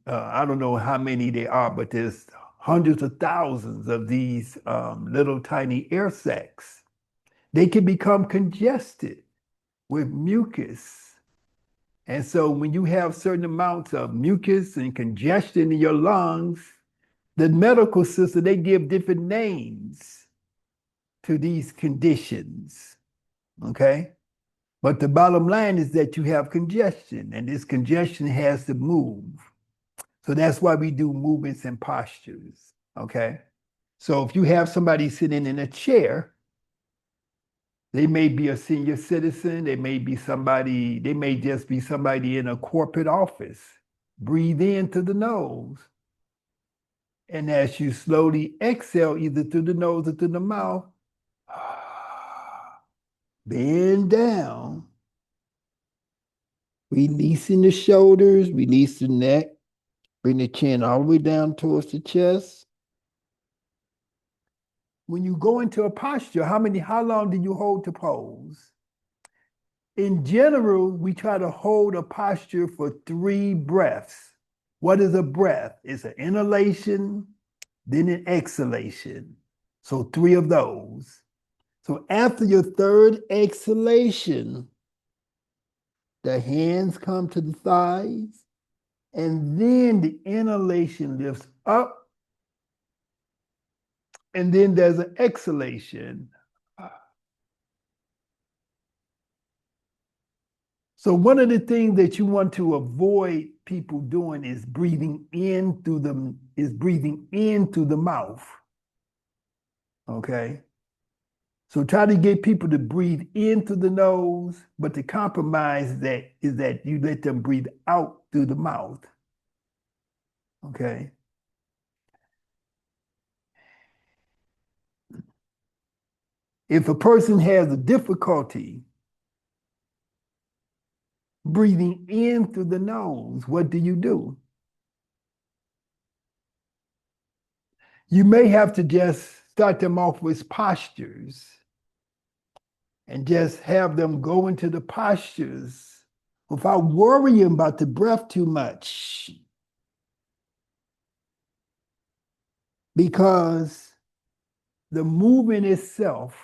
S1: I don't know how many there are, but there's hundreds of thousands of these little tiny air sacs. They can become congested with mucus. And so when you have certain amounts of mucus and congestion in your lungs, the medical system, they give different names to these conditions. Okay? But the bottom line is that you have congestion, and this congestion has to move. So that's why we do movements and postures, okay? So if you have somebody sitting in a chair, they may be a senior citizen, they may just be somebody in a corporate office. Breathe in through the nose. And as you slowly exhale, either through the nose or through the mouth, bend down. Releasing the shoulders, release the neck, bring the chin all the way down towards the chest. When you go into a posture, how long do you hold to pose? In general, we try to hold a posture for 3 breaths. What is a breath? It's an inhalation, then an exhalation. So 3 of those. So after your 3rd exhalation, the hands come to the thighs, and then the inhalation lifts up, and then there's an exhalation. So one of the things that you want to avoid people doing is breathing in through the mouth. Okay? So try to get people to breathe in through the nose, but the compromise is that you let them breathe out through the mouth. Okay? If a person has a difficulty breathing in through the nose, what do? You may have to just start them off with postures and just have them go into the postures without worrying about the breath too much. because the movement itself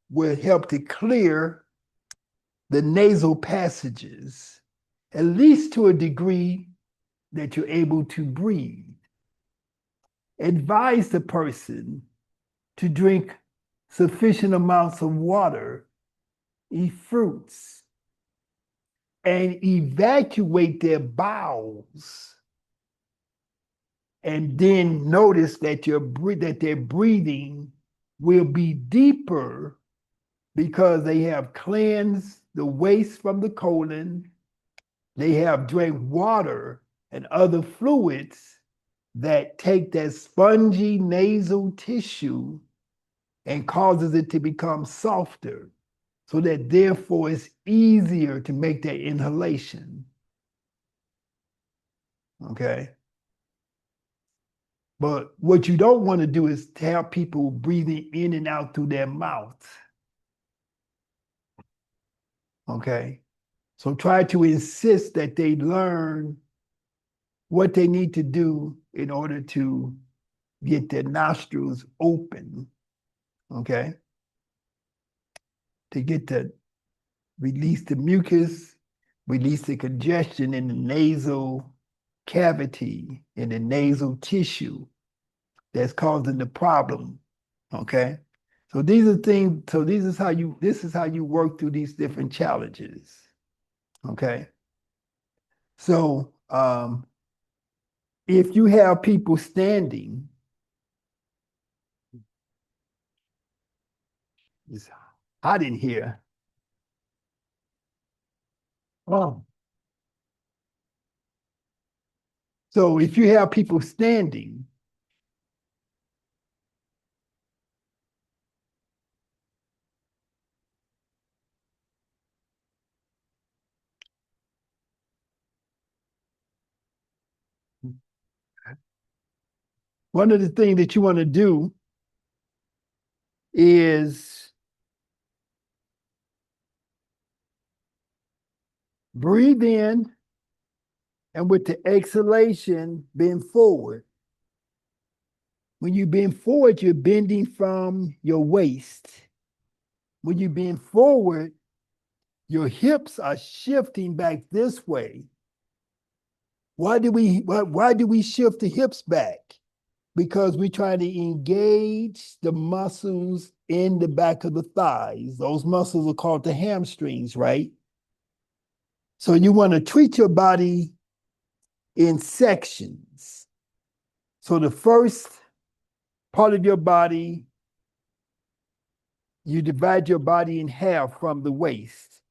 S1: will help to clear the nasal passages, at least to a degree that you're able to breathe. Advise the person to drink sufficient amounts of water, eat fruits, and evacuate their bowels. And then notice that that their breathing will be deeper because they have cleansed the waste from the colon. They have drank water and other fluids that take that spongy nasal tissue and causes it to become softer, so that therefore it's easier to make that inhalation. Okay? But what you don't want to do is to have people breathing in and out through their mouth. Okay? So try to insist that they learn what they need to do in order to get their nostrils open. Okay? To get the release the mucus, release the congestion in the nasal cavity, in the nasal tissue that's causing the problem. Okay? So these are things, so this is how you work through these different challenges. Okay? So if you have people standing, it's hot in here. Oh. So if you have people standing, one of the things that you want to do is breathe in, and with the exhalation, bend forward. When you bend forward, you're bending from your waist. When you bend forward, your hips are shifting back this way. Why do we shift the hips back? Because we're trying to engage the muscles in the back of the thighs. Those muscles are called the hamstrings, right? So you want to treat your body in sections. So the first part of your body, you divide your body in half from the waist.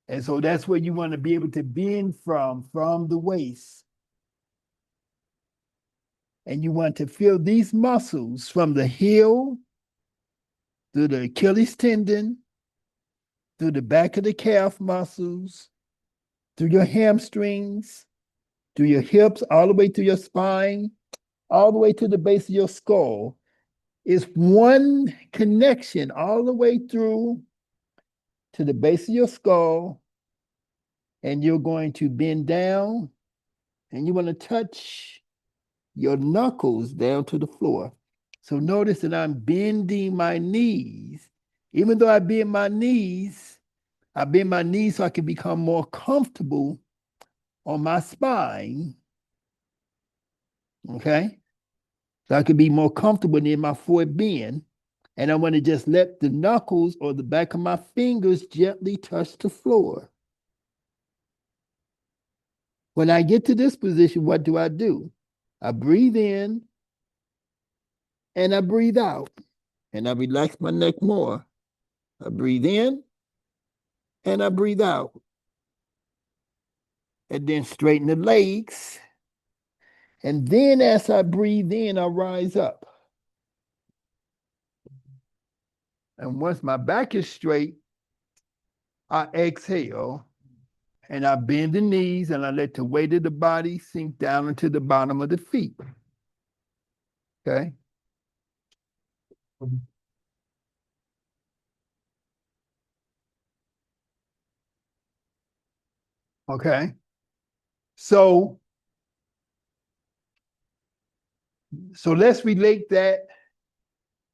S1: And so that's where you want to be able to bend from the waist. And you want to feel these muscles from the heel to the Achilles tendon, through the back of the calf muscles, through your hamstrings, through your hips, all the way to your spine, all the way to the base of your skull. It's one connection all the way through to the base of your skull, and you're going to bend down, and you want to touch your knuckles down to the floor. So notice that I'm bending my knees. Even though I bend my knees so I can become more comfortable on my spine. Okay? So I can be more comfortable in my forward bend. And I want to just let the knuckles or the back of my fingers gently touch the floor. When I get to this position, what do? I breathe in and I breathe out. And I relax my neck more. I breathe in and I breathe out. And then straighten the legs. And then as I breathe in, I rise up. And once my back is straight, I exhale and I bend the knees and I let the weight of the body sink down into the bottom of the feet. Okay? Okay. So let's relate that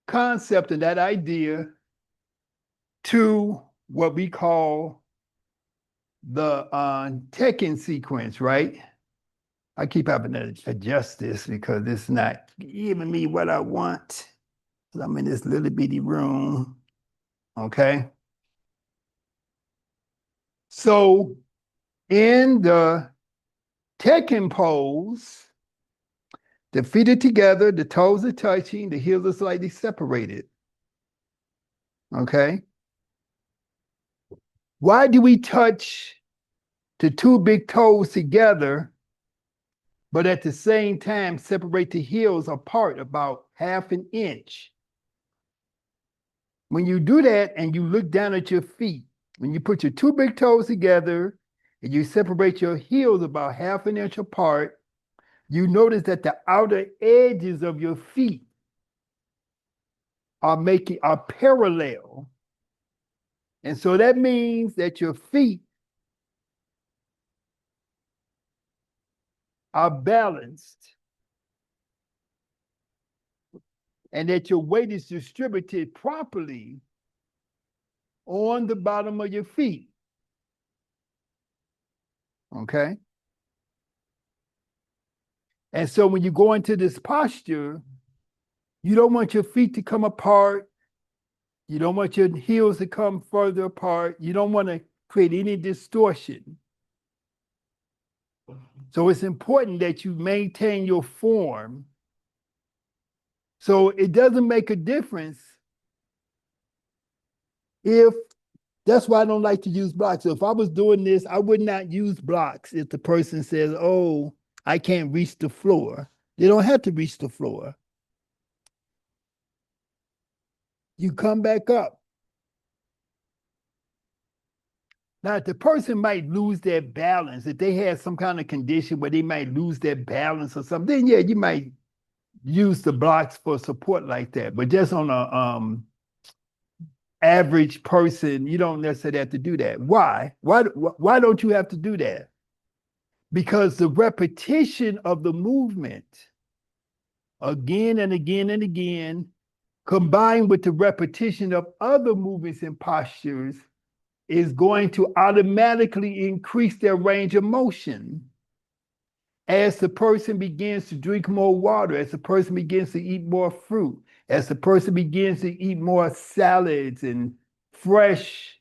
S1: concept and that idea to what we call the Tekken sequence, right? I keep having to adjust this because it's not giving me what I want. I'm in this little bitty room. Okay. So in the Tekken pose, the feet are together, the toes are touching, the heels are slightly separated. Okay. Why do we touch the two big toes together, but at the same time separate the heels apart about half an inch? When you do that and you look down at your feet, when you put your two big toes together and you separate your heels about half an inch apart, you notice that the outer edges of your feet are parallel. And so that means that your feet are balanced and that your weight is distributed properly on the bottom of your feet. Okay? And so when you go into this posture, you don't want your feet to come apart. You don't want your heels to come further apart. You don't want to create any distortion. So it's important that you maintain your form. So it doesn't make a difference if, that's why I don't like to use blocks. So if I was doing this, I would not use blocks if the person says, oh, I can't reach the floor. They don't have to reach the floor. You come back up. Now, the person might lose their balance. If they had some kind of condition where they might lose their balance or something, then yeah, you might use the blocks for support like that. But just on a average person, you don't necessarily have to do that. Why? Why don't you have to do that? Because the repetition of the movement again and again and again, combined with the repetition of other movements and postures, is going to automatically increase their range of motion. As the person begins to drink more water, as the person begins to eat more fruit, as the person begins to eat more salads and fresh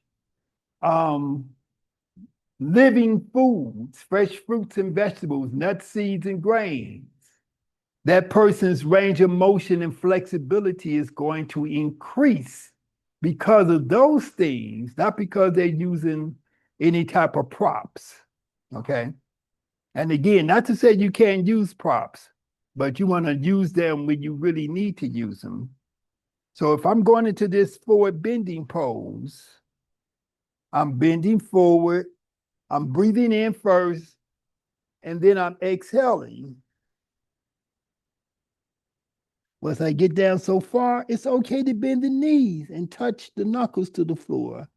S1: living foods, fresh fruits and vegetables, nuts, seeds, and grains, that person's range of motion and flexibility is going to increase because of those things, not because they're using any type of props. Okay. And again, not to say you can't use props, but you want to use them when you really need to use them. So if I'm going into this forward bending pose, I'm bending forward, I'm breathing in first, and then I'm exhaling. Once I get down so far, it's okay to bend the knees and touch the knuckles to the floor.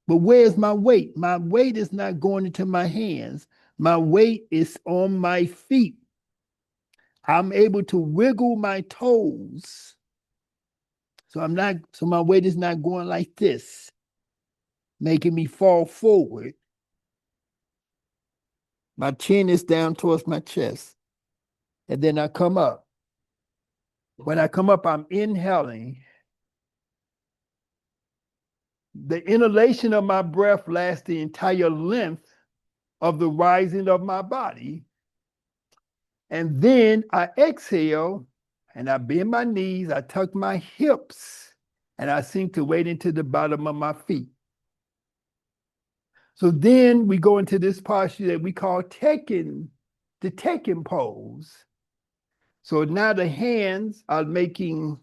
S1: But where's my weight? My weight is not going into my hands. My weight is on my feet. I'm able to wiggle my toes. So my weight is not going like this, making me fall forward. My chin is down towards my chest. And then I come up. When I come up, I'm inhaling. The inhalation of my breath lasts the entire length of the rising of my body. And then I exhale and I bend my knees, I tuck my hips, and I sink the weight into the bottom of my feet. So then we go into this posture that we call the Tekken pose. So now the hands are the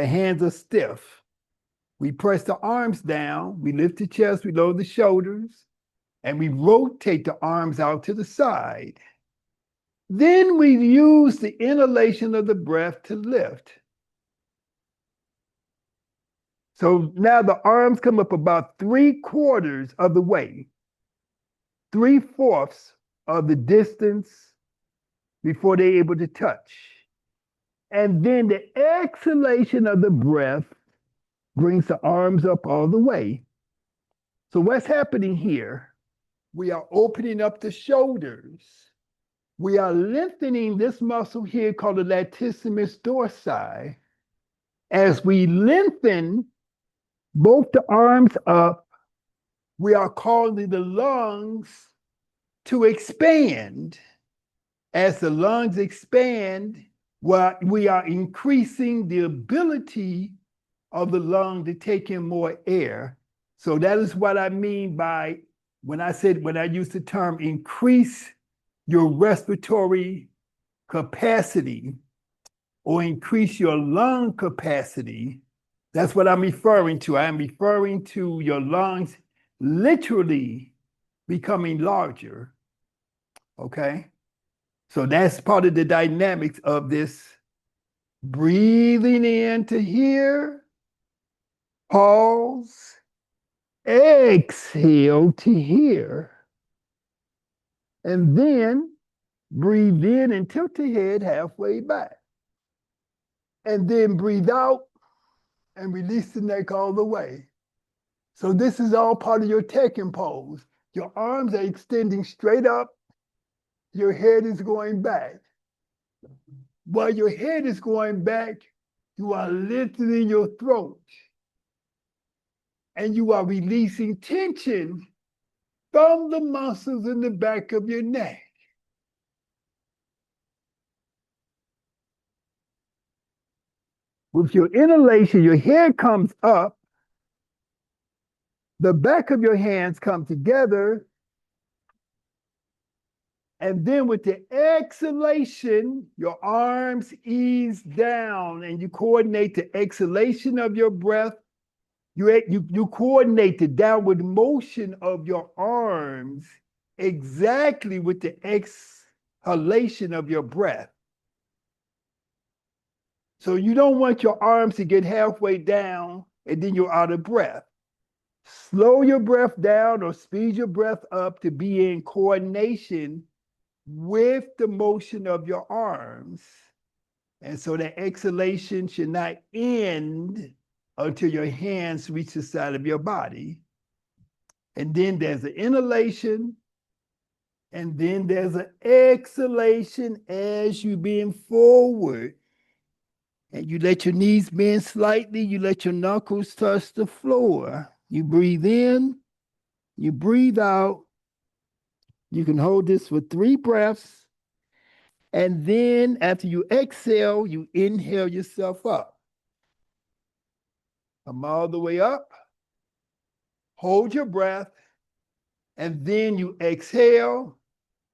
S1: hands are stiff. We press the arms down, we lift the chest, we lower the shoulders, and we rotate the arms out to the side. Then we use the inhalation of the breath to lift. So now the arms come up about 3/4 of the way, 3/4 of the distance before they're able to touch. And then the exhalation of the breath brings the arms up all the way. So what's happening here? We are opening up the shoulders. We are lengthening this muscle here called the latissimus dorsi. As we lengthen both the arms up, we are causing the lungs to expand. As the lungs expand, we are increasing the ability of the lung to take in more air. So that is what I mean by when I use the term increase your respiratory capacity or increase your lung capacity. That's what I'm referring to. I am referring to your lungs literally becoming larger. Okay? So that's part of the dynamics of this breathing in to here, pause, exhale to here, and then breathe in and tilt the head halfway back. And then breathe out and release the neck all the way. So this is all part of your Tekken pose. Your arms are extending straight up. Your head is going back. While your head is going back, you are lengthening your throat. And you are releasing tension from the muscles in the back of your neck. With your inhalation, your head comes up, the back of your hands come together, and then with the exhalation, your arms ease down and you coordinate the exhalation of your breath. You coordinate the downward motion of your arms exactly with the exhalation of your breath. So you don't want your arms to get halfway down and then you're out of breath. Slow your breath down or speed your breath up to be in coordination with the motion of your arms. And so that exhalation should not end until your hands reach the side of your body. And then there's an inhalation, and then there's an exhalation as you bend forward. And you let your knees bend slightly, you let your knuckles touch the floor. You breathe in, you breathe out. You can hold this for 3 breaths. And then after you exhale, you inhale yourself up. Come all the way up. Hold your breath. And then you exhale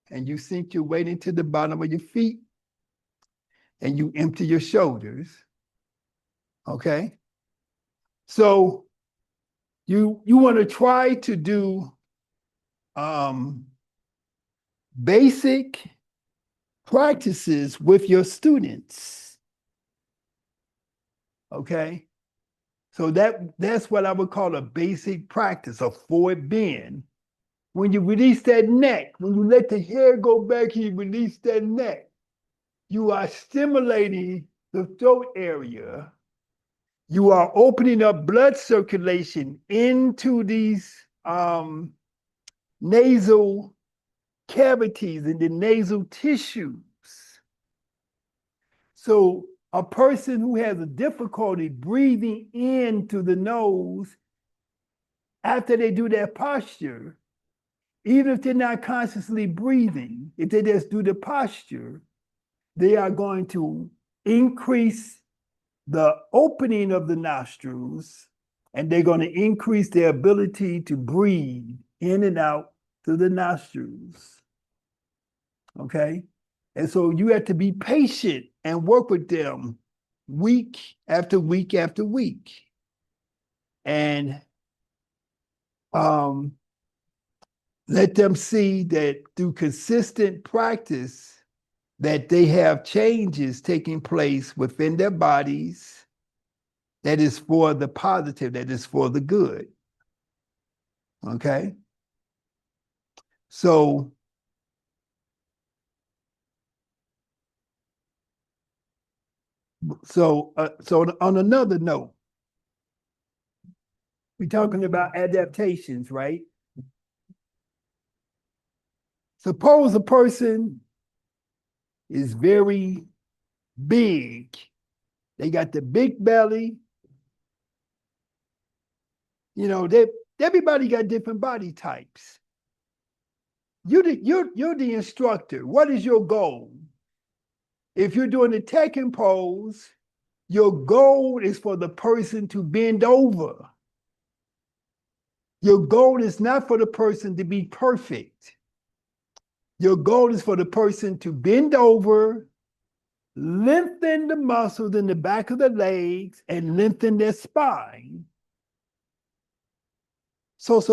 S1: and you sink your weight into the bottom of your feet. And you empty your shoulders. Okay? So you want to try to do basic practices with your students. Okay? So that's what I would call a basic practice, a forward bend. When you release that neck, when you let the hair go back and you release that neck, you are stimulating the throat area. You are opening up blood circulation into these nasal cavities and the nasal tissues. So a person who has a difficulty breathing in through the nose, after they do that posture, even if they're not consciously breathing, if they just do the posture, they are going to increase the opening of the nostrils, and they're going to increase their ability to breathe in and out through the nostrils. Okay? And so you have to be patient and work with them week after week after week. And let them see that through consistent practice, that they have changes taking place within their bodies that is for the positive, that is for the good. Okay? So on another note, we're talking about adaptations, right? Suppose a person is very big. They got the big belly. You know, everybody got different body types. You're the instructor. What is your goal? If you're doing the Tekken pose, your goal is for the person to bend over. Your goal is not for the person to be perfect. Your goal is for the person to bend over, lengthen the muscles in the back of the legs, and lengthen their spine. So it's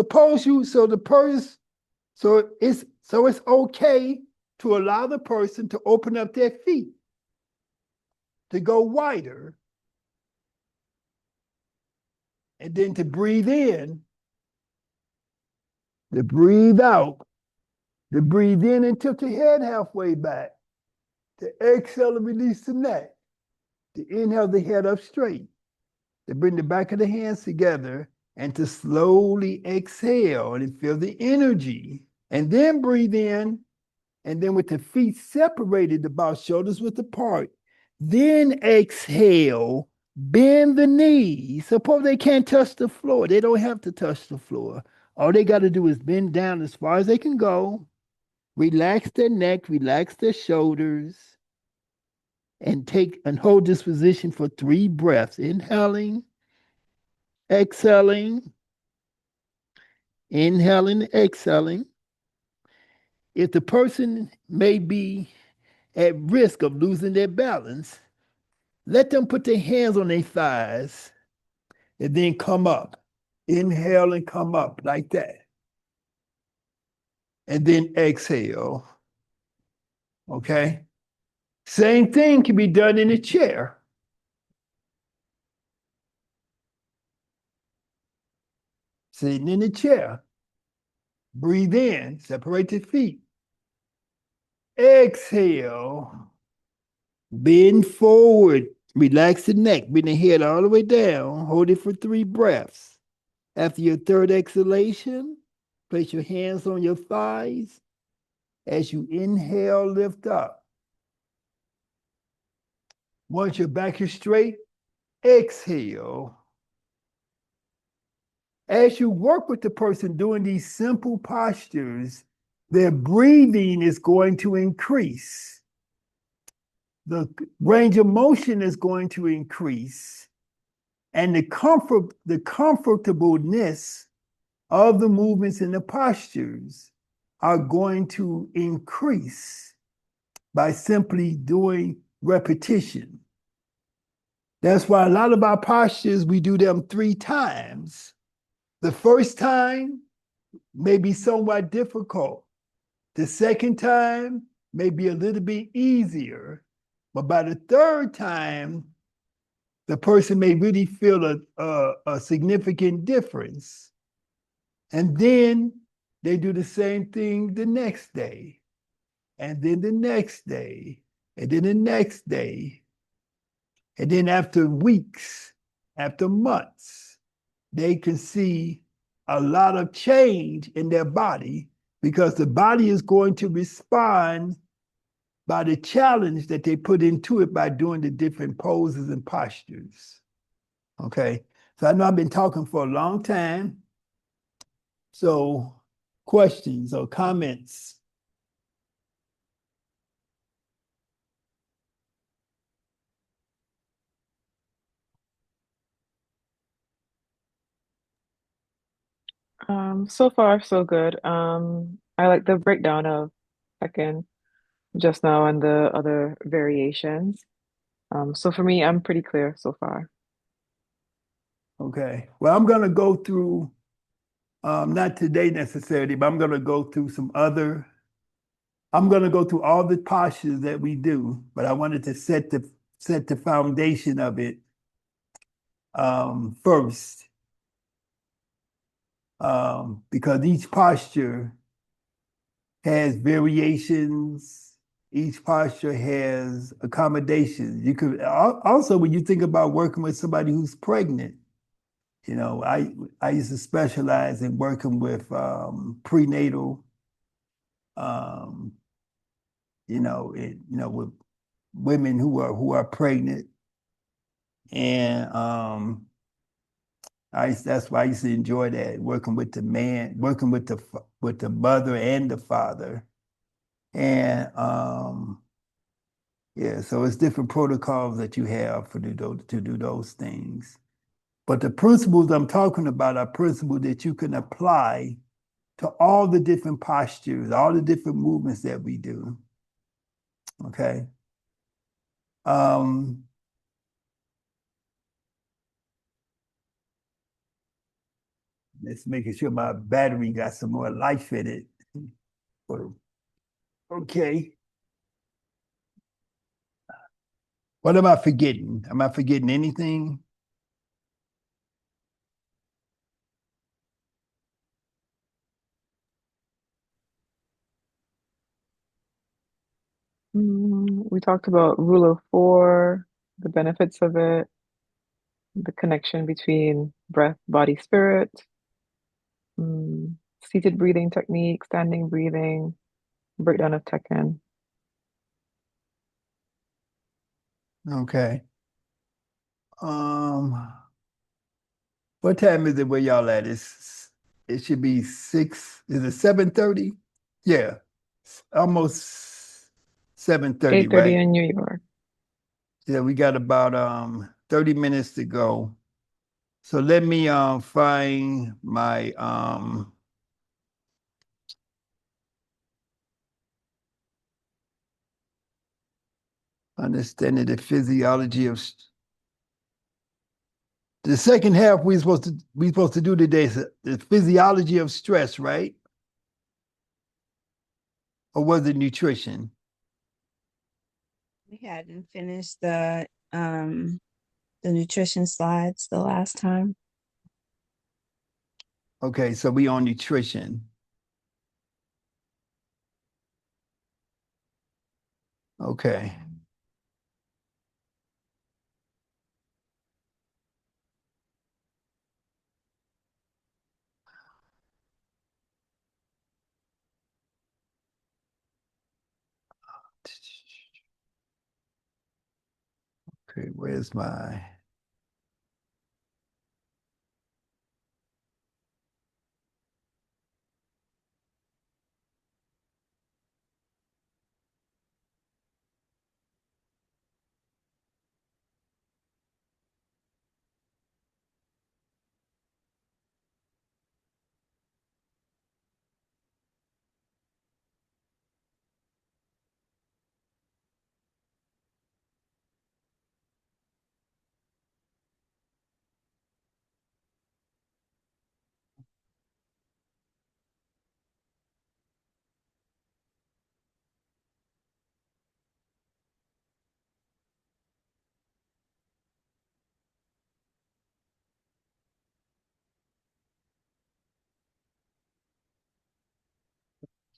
S1: okay to allow the person to open up their feet, to go wider, and then to breathe in, to breathe out, to breathe in and tilt your head halfway back, to exhale and release the neck, to inhale the head up straight, to bring the back of the hands together, and to slowly exhale and feel the energy, and then breathe in, and then with the feet separated about shoulders width apart, then exhale, bend the knees. Suppose they can't touch the floor. They don't have to touch the floor. All they got to do is bend down as far as they can go, relax their neck, relax their shoulders, and hold this position for 3 breaths. Inhaling, exhaling, inhaling, exhaling. If the person may be at risk of losing their balance, let them put their hands on their thighs and then come up. Inhale and come up like that. And then exhale. Okay? Same thing can be done in a chair. Sitting in a chair. Breathe in, separate the feet. Exhale. Bend forward. Relax the neck. Bring the head all the way down. Hold it for 3 breaths. After your 3rd exhalation, place your hands on your thighs. As you inhale, lift up. Once your back is straight, exhale. As you work with the person doing these simple postures, their breathing is going to increase. The range of motion is going to increase. And the comfortableness of the movements and the postures are going to increase by simply doing repetition. That's why a lot of our postures, we do them 3 times. The first time may be somewhat difficult. The second time may be a little bit easier. But by the 3rd time, the person may really feel a significant difference. And then they do the same thing the next day, and then the next day, and then the next day. And then after weeks, after months, they can see a lot of change in their body because the body is going to respond by the challenge that they put into it by doing the different poses and postures. Okay, so I know I've been talking for a long time. So questions or comments?
S2: So far, so good. I like the breakdown of Tekken just now and the other variations. So for me, I'm pretty clear so far.
S1: Okay, well, I'm going to go through, not today necessarily, but I'm going to go through some other I'm going to go through all the postures that we do, but I wanted to set the foundation of it first, because each posture has variations. Each posture has accommodations. You could also, when you think about working with somebody who's pregnant, you know, I used to specialize in working with prenatal, um, with women who are pregnant, and that's why I used to enjoy that, working with the man, working with the mother and the father, and yeah, so it's different protocols that you have to do those things. But the principles I'm talking about are principles that you can apply to all the different postures, all the different movements that we do. Okay. Um, Let's making sure my battery got some more life in it. Okay. What am I forgetting? Am I forgetting anything?
S2: We talked about rule of four, the benefits of it, the connection between breath, body, spirit, seated breathing technique, standing breathing, breakdown of Tekken.
S1: Okay. What time is it where y'all at? It should be 6. Is it 7:30? Yeah. Almost 7:30,
S2: 8:30
S1: right?
S2: in New York.
S1: Yeah, we got about 30 minutes to go. So let me find my understanding the physiology of the second half we supposed to do today is the physiology of stress, right? Or was it nutrition?
S5: We hadn't finished the nutrition slides the last time.
S1: Okay, so we on nutrition. Okay. Okay, where's my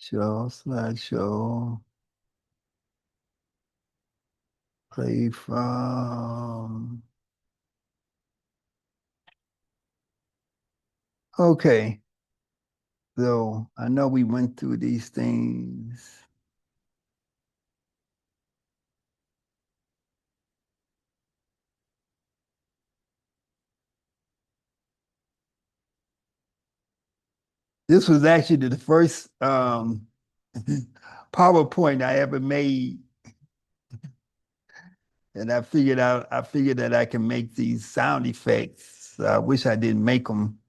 S1: slideshow, play from. Okay, so I know we went through these things. This was actually the first PowerPoint I ever made. And I figured that I can make these sound effects. I wish I didn't make them.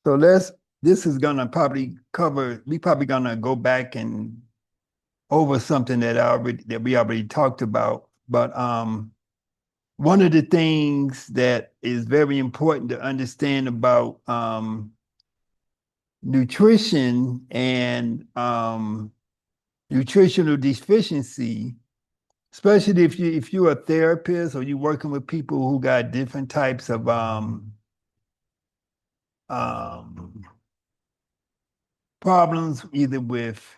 S1: So this is gonna probably cover, we probably gonna go back and over something that we already talked about. But one of the things that is very important to understand about nutrition and nutritional deficiency, especially if you're a therapist or you're working with people who got different types of problems, either with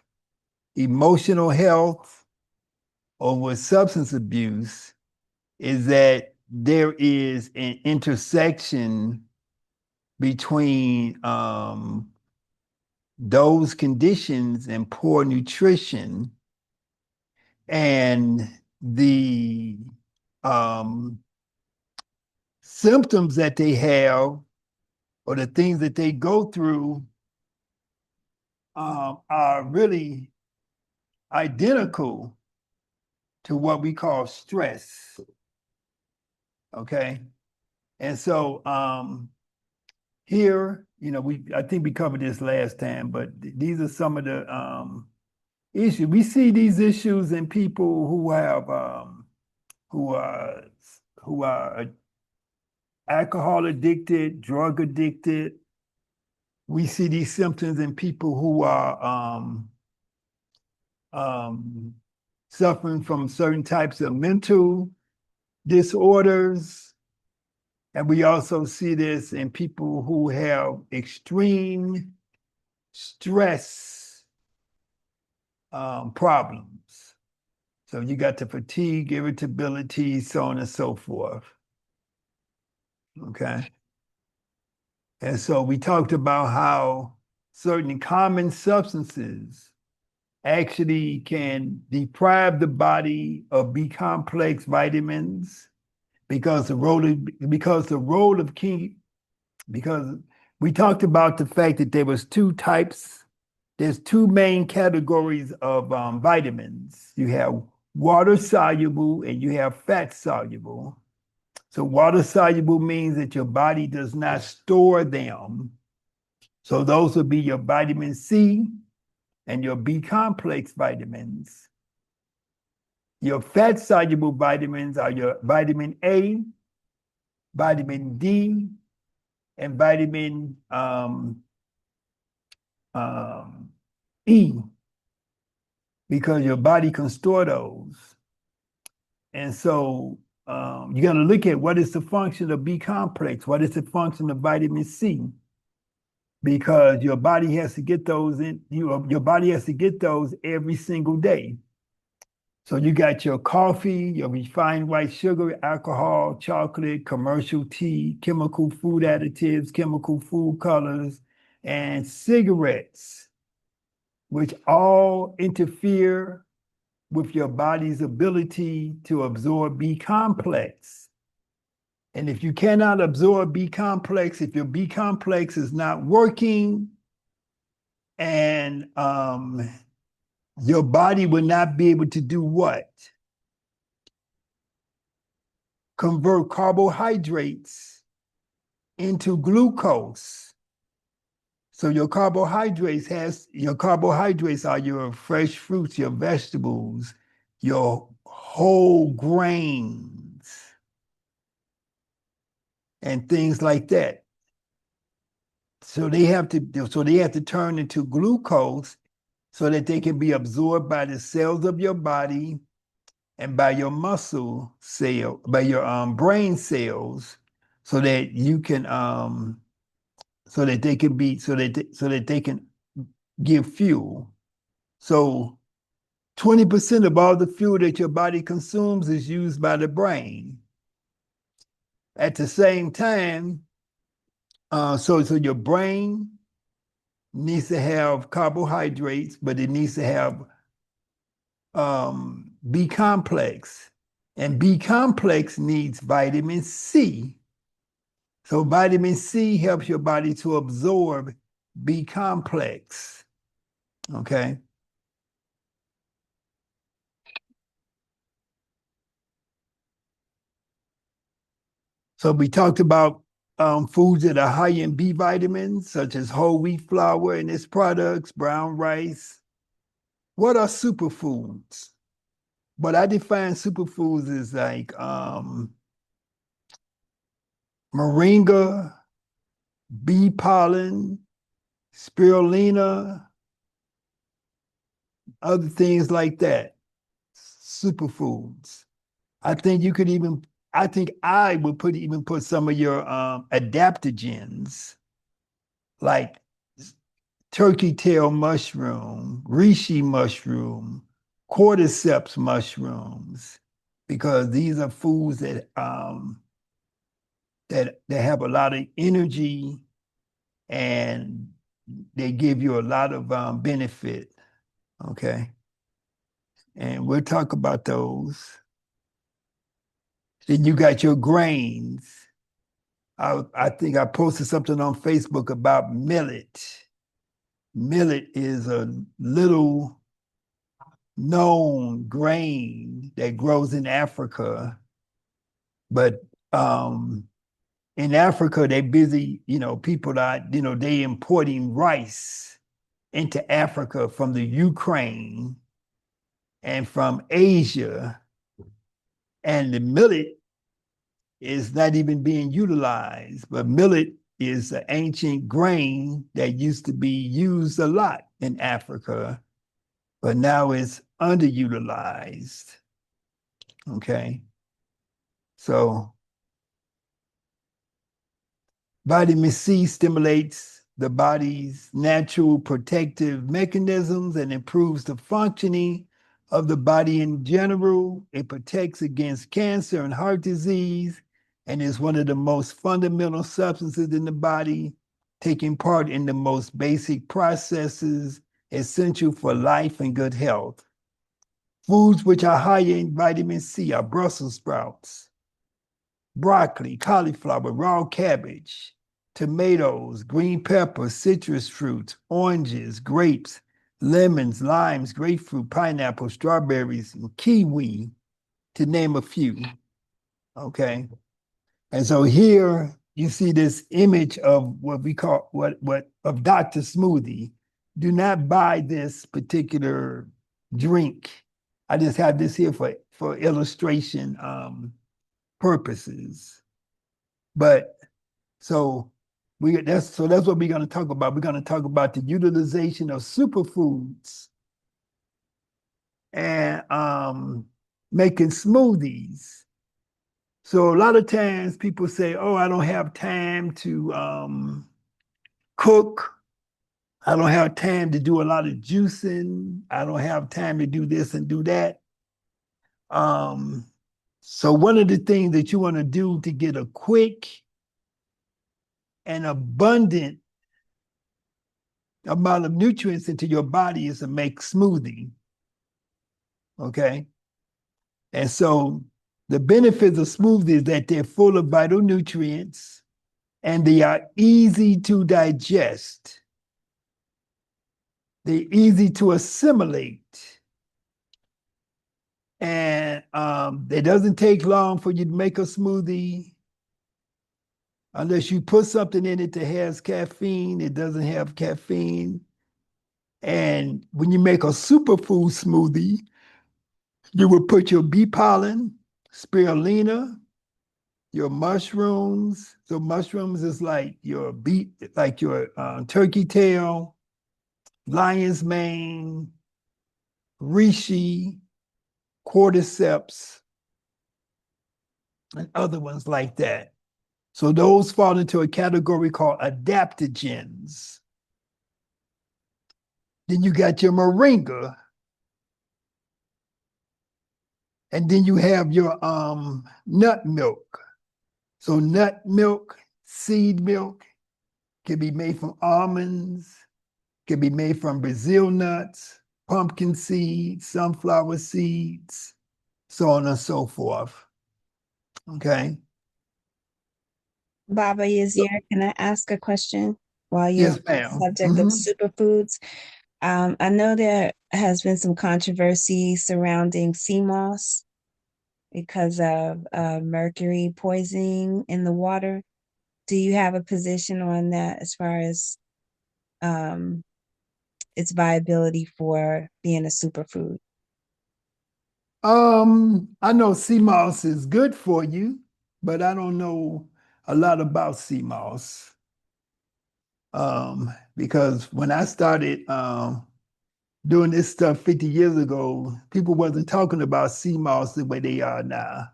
S1: emotional health or with substance abuse, is that there is an intersection between those conditions and poor nutrition and the symptoms that they have or the things that they go through are really identical to what we call stress. Okay. And so here, I think we covered this last time, but these are some of the issues. We see these issues in people who have who are alcohol addicted, drug addicted. We see these symptoms in people who are suffering from certain types of mental disorders. And we also see this in people who have extreme stress problems. So you got the fatigue, irritability, so on and so forth. Okay. And so we talked about how certain common substances actually can deprive the body of B complex vitamins because we talked about the fact that there's two main categories of vitamins. You have water soluble and you have fat soluble. So water soluble means that your body does not store them. So those would be your vitamin C and your B complex vitamins. Your fat soluble vitamins are your vitamin A, vitamin D, and vitamin E, because your body can store those. And so you're going to look at what is the function of B complex, what is the function of vitamin C, because your body has to get those your body has to get those every single day. So you got your coffee, your refined white sugar, alcohol, chocolate, commercial tea, chemical food additives, chemical food colors, and cigarettes, which all interfere with your body's ability to absorb B complex. And if you cannot absorb B complex, if your B complex is not working, and your body will not be able to do what? Convert carbohydrates into glucose. So your carbohydrates are your fresh fruits, your vegetables, your whole grains, and things like that. So they have to turn into glucose so that they can be absorbed by the cells of your body and by your muscle cell, by your brain cells, so that you can so that they can give fuel. So 20% of all the fuel that your body consumes is used by the brain. At the same time, so your brain needs to have carbohydrates, but it needs to have B complex. And B complex needs vitamin C. So vitamin C helps your body to absorb B complex. Okay. So we talked about foods that are high in B vitamins, such as whole wheat flour and its products, brown rice. What are superfoods? But I define superfoods as like moringa, bee pollen, spirulina, other things like that. Superfoods. I think you could even, I think I would even put some of your adaptogens like turkey tail mushroom, reishi mushroom, cordyceps mushrooms, because these are foods that that have a lot of energy and they give you a lot of benefit. Okay, and we'll talk about those. Then you got your grains. I think I posted something on Facebook about millet. Millet is a little known grain that grows in Africa, but in Africa they busy, people are, they importing rice into Africa from the Ukraine and from Asia, and the millet is not even being utilized. But millet is an ancient grain that used to be used a lot in Africa, but now it's underutilized. Okay. So vitamin C stimulates the body's natural protective mechanisms and improves the functioning of the body in general. It protects against cancer and heart disease and is one of the most fundamental substances in the body, taking part in the most basic processes essential for life and good health. Foods which are high in vitamin C are Brussels sprouts, broccoli, cauliflower, raw cabbage, tomatoes, green peppers, citrus fruits, oranges, grapes, lemons, limes, grapefruit, pineapple, strawberries, and kiwi, to name a few. Okay. And so here you see this image of what we call what of Dr. Smoothie. Do not buy this particular drink. I just have this here for illustration purposes. But so that's what we're going to talk about. We're going to talk about the utilization of superfoods and making smoothies. So a lot of times people say, "Oh, I don't have time to cook. I don't have time to do a lot of juicing. I don't have time to do this and do that." So one of the things that you want to do to get a quick and abundant amount of nutrients into your body is to make smoothie. Okay. And so the benefits of smoothies is that they're full of vital nutrients and they are easy to digest. They're easy to assimilate. And it doesn't take long for you to make a smoothie. Unless you put something in it that has caffeine, it doesn't have caffeine. And when you make a superfood smoothie, you will put your bee pollen, spirulina, your mushrooms. So mushrooms is like your turkey tail, lion's mane, reishi, cordyceps, and other ones like that. So those fall into a category called adaptogens. Then you got your moringa. And then you have your nut milk. So nut milk, seed milk, can be made from almonds, can be made from Brazil nuts, pumpkin seeds, sunflower seeds, so on and so forth. Okay.
S5: Baba Yazir, can I ask a question while you're
S1: Yes,
S5: on the
S1: ma'am.
S5: subject of superfoods? I know there has been some controversy surrounding sea moss because of mercury poisoning in the water. do you have a position on that as far as its viability for being a superfood?
S1: I know sea moss is good for you, but I don't know a lot about sea moss. Because when I started doing this stuff 50 years ago, people wasn't talking about sea moss the way they are now.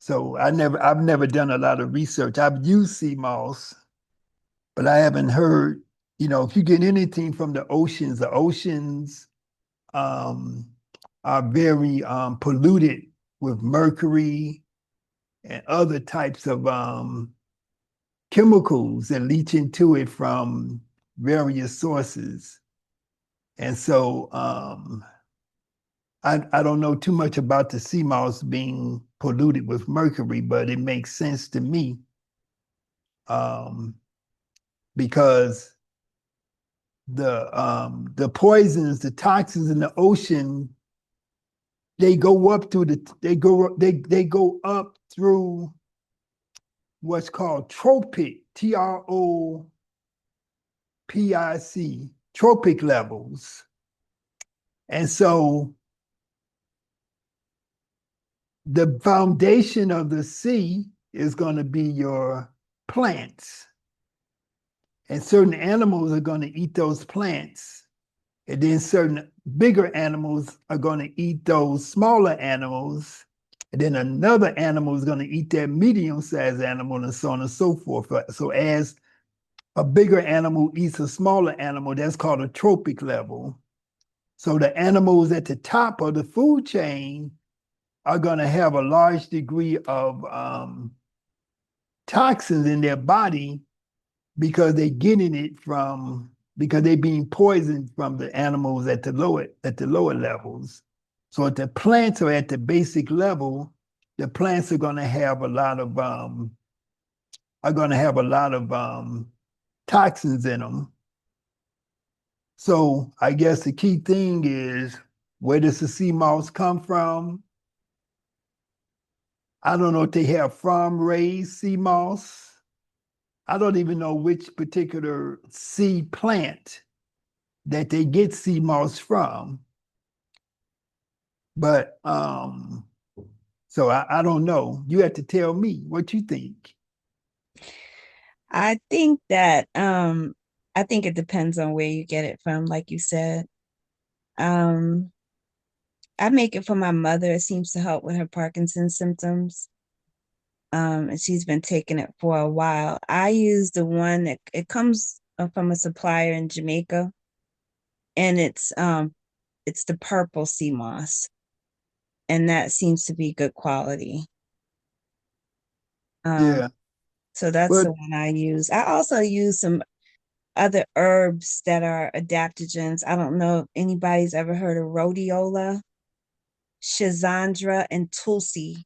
S1: So I've never done a lot of research. I've used sea moss, but I haven't heard, if you get anything from the oceans um, are very polluted with mercury and other types of chemicals that leach into it from various sources. And so I don't know too much about the sea moss being polluted with mercury, but it makes sense to me because the poisons, the toxins in the ocean, they go up through what's called tropic, TROPIC, tropic levels. And so the foundation of the sea is going to be your plants. And certain animals are going to eat those plants. And then certain bigger animals are going to eat those smaller animals. And then another animal is going to eat that medium-sized animal, and so on and so forth. So as a bigger animal eats a smaller animal, that's called a tropic level. So the animals at the top of the food chain are going to have a large degree of toxins in their body because they're getting it because they're being poisoned from the animals at the lower levels. So if the plants are at the basic level, the plants are going to have a lot of toxins in them. So I guess the key thing is, where does the sea moss come from? I don't know if they have farm-raised sea moss. I don't even know which particular sea plant that they get sea moss from. But so I don't know. You have to tell me what you think.
S5: I think it depends on where you get it from, like you said. I make it for my mother. It seems to help with her Parkinson's symptoms. And she's been taking it for a while. I use the one that it comes from a supplier in Jamaica, and it's the purple sea moss, and that seems to be good quality.
S1: Yeah.
S5: So that's
S1: But
S5: the one I use. I also use some other herbs that are adaptogens. I don't know if anybody's ever heard of rhodiola, schizandra, and tulsi.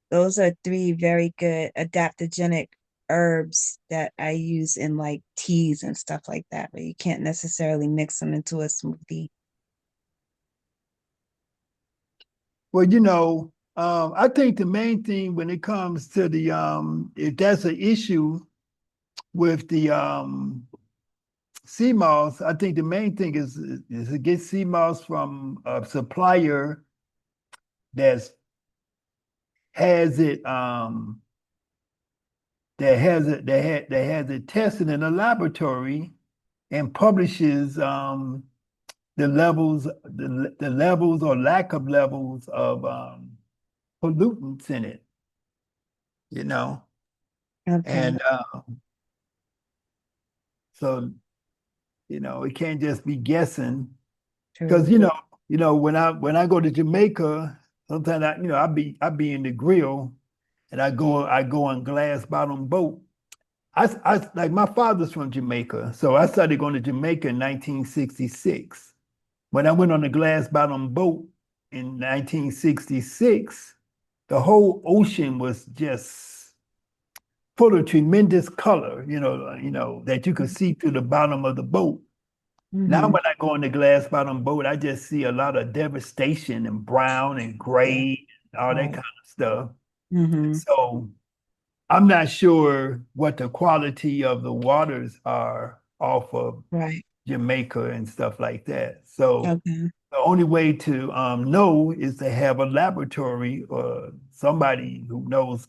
S5: Those are three very good adaptogenic herbs that I use in like teas and stuff like that, but you can't necessarily mix them into a smoothie.
S1: well, I think the main thing when it comes to the if that's an issue with the sea moss, I think the main thing is to get sea moss from a supplier that's has it that has it tested in a laboratory and publishes the levels or lack of levels of pollutants in it, you know.
S5: Okay,
S1: And so it can't just be guessing because
S5: true.
S1: when I go to Jamaica, sometimes I be in the grill and I go on glass bottom boat. I like my father's from Jamaica, so I started going to Jamaica in 1966. When I went on the glass bottom boat in 1966, the whole ocean was just full of tremendous color, that you could see through the bottom of the boat. Now,
S5: Mm-hmm.
S1: when I go on the glass bottom boat, I just see a lot of devastation and brown and
S5: Yeah,
S1: gray, and all that
S5: right.
S1: kind of stuff.
S5: Mm-hmm.
S1: So I'm not sure what the quality of the waters are off of
S5: Right.
S1: Jamaica and stuff like that. So
S5: Okay.
S1: the only way to know is to have a laboratory or somebody who knows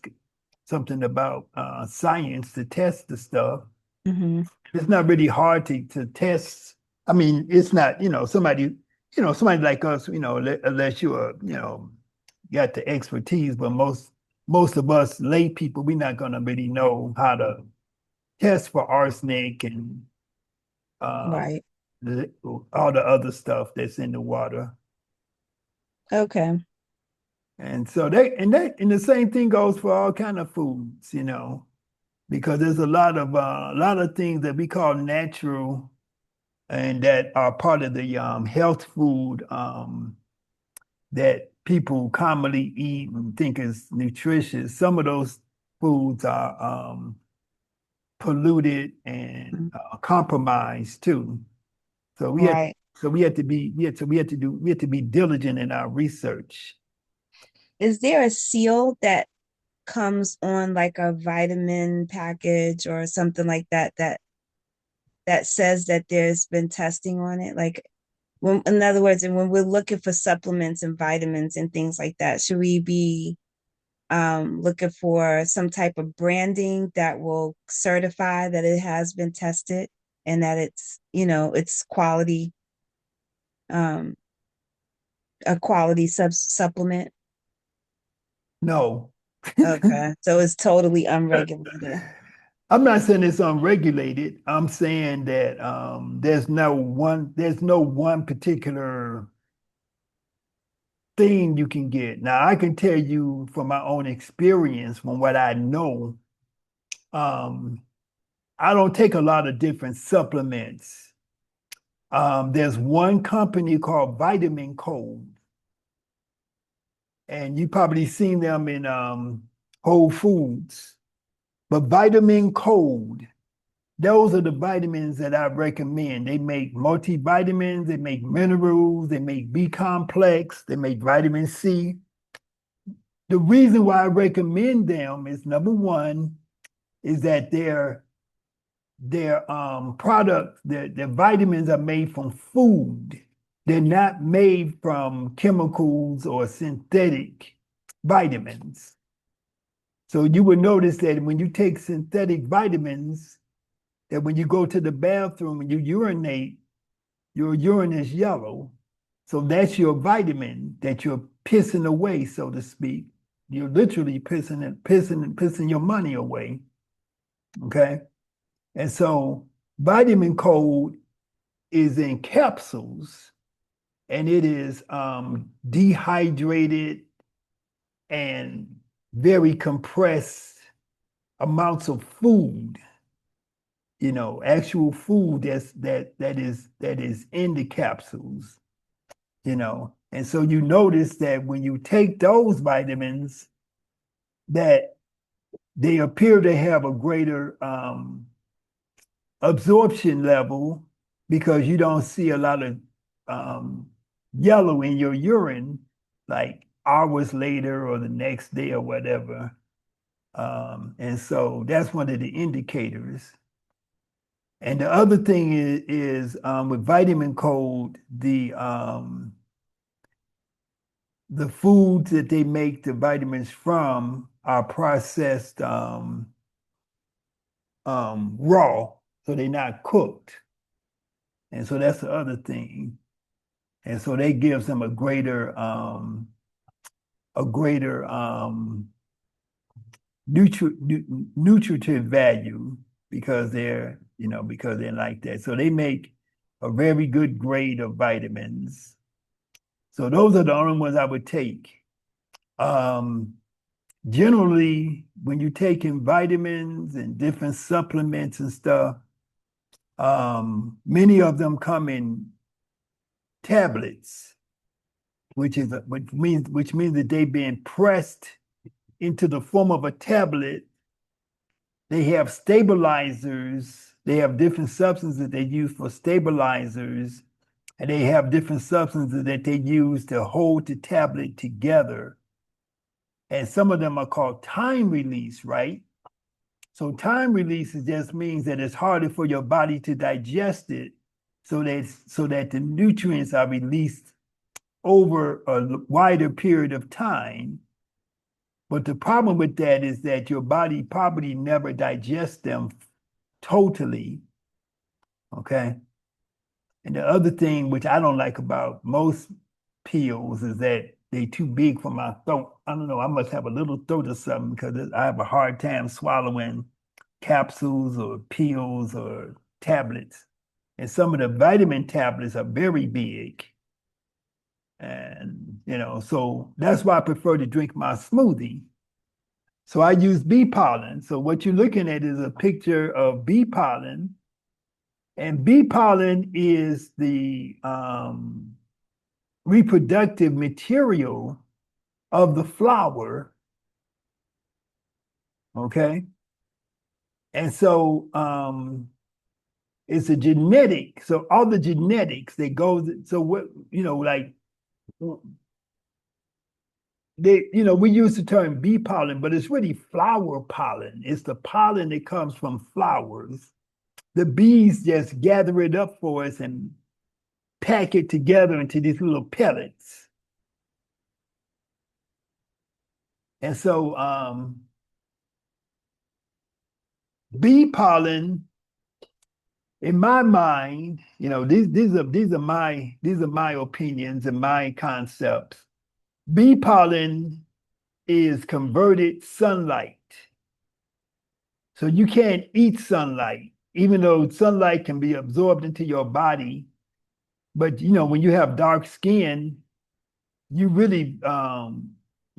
S1: something about science to test the stuff.
S5: Hmm.
S1: It's not really hard to test. I mean, it's not, somebody like us, unless you are, got the expertise, but most of us lay people, we're not going to really know how to test for arsenic and um,
S5: Right.
S1: all the other stuff that's in the water.
S5: Okay.
S1: And so and the same thing goes for all kind of foods, because there's a lot of things that we call natural and that are part of the health food that people commonly eat and think is nutritious. Some of those foods are polluted and
S5: Mm.
S1: compromised too. So
S5: Right.
S1: we had to be we had to be diligent in our research.
S5: Is there a seal that comes on like a vitamin package or something like that that says that there's been testing on it? Like, in other words, and when we're looking for supplements and vitamins and things like that, should we be looking for some type of branding that will certify that it has been tested and that it's quality, um, a quality supplement?
S1: No.
S5: Okay, so it's totally unregulated.
S1: I'm not saying it's unregulated. I'm saying that there's no one particular thing you can get. Now I can tell you from my own experience, from what I know, um, I don't take a lot of different supplements. There's one company called Vitamin Code, and you probably seen them in Whole Foods. But Vitamin Code, those are the vitamins that I recommend. They make multivitamins, they make minerals, they make B complex, they make vitamin C. The reason why I recommend them is number one, is that their products, their vitamins are made from food. They're not made from chemicals or synthetic vitamins. So you will notice that when you take synthetic vitamins, that when you go to the bathroom and you urinate, your urine is yellow. So that's your vitamin that you're pissing away, so to speak. You're literally pissing your money away. Okay. And so vitamin code is in capsules and it is dehydrated and very compressed amounts of food, actual food that is in the capsules, And so you notice that when you take those vitamins, that they appear to have a greater absorption level because you don't see a lot of yellow in your urine like hours later or the next day or whatever. And so that's one of the indicators. And the other thing is with vitamin code, the foods that they make the vitamins from are processed raw, so they're not cooked. And so that's the other thing. And so that gives them a greater nutritive value because because they're like that. So they make a very good grade of vitamins. So those are the only ones I would take. Generally, when you're taking vitamins and different supplements and stuff, many of them come in tablets, which means that they've been pressed into the form of a tablet. They have stabilizers. They have different substances that they use for stabilizers, and they have different substances that they use to hold the tablet together. And some of them are called time release, right? So time releases just means that it's harder for your body to digest it, so that the nutrients are released over a wider period of time. But the problem with that is that your body probably never digests them totally. Okay. And the other thing, which I don't like about most pills, is that they're too big for my throat. I don't know, I must have a little throat or something, because I have a hard time swallowing capsules or pills or tablets. And some of the vitamin tablets are very big. And, so that's why I prefer to drink my smoothie. So I use bee pollen. So what you're looking at is a picture of bee pollen. And bee pollen is the reproductive material of the flower. Okay. And so it's a genetic. So all the genetics that goes, so what, like we use the term bee pollen, but it's really flower pollen. It's the pollen that comes from flowers. The bees just gather it up for us and pack it together into these little pellets. And so bee pollen, in my mind, these are my opinions and my concepts. Bee pollen is converted sunlight. So you can't eat sunlight, even though sunlight can be absorbed into your body. But when you have dark skin, you really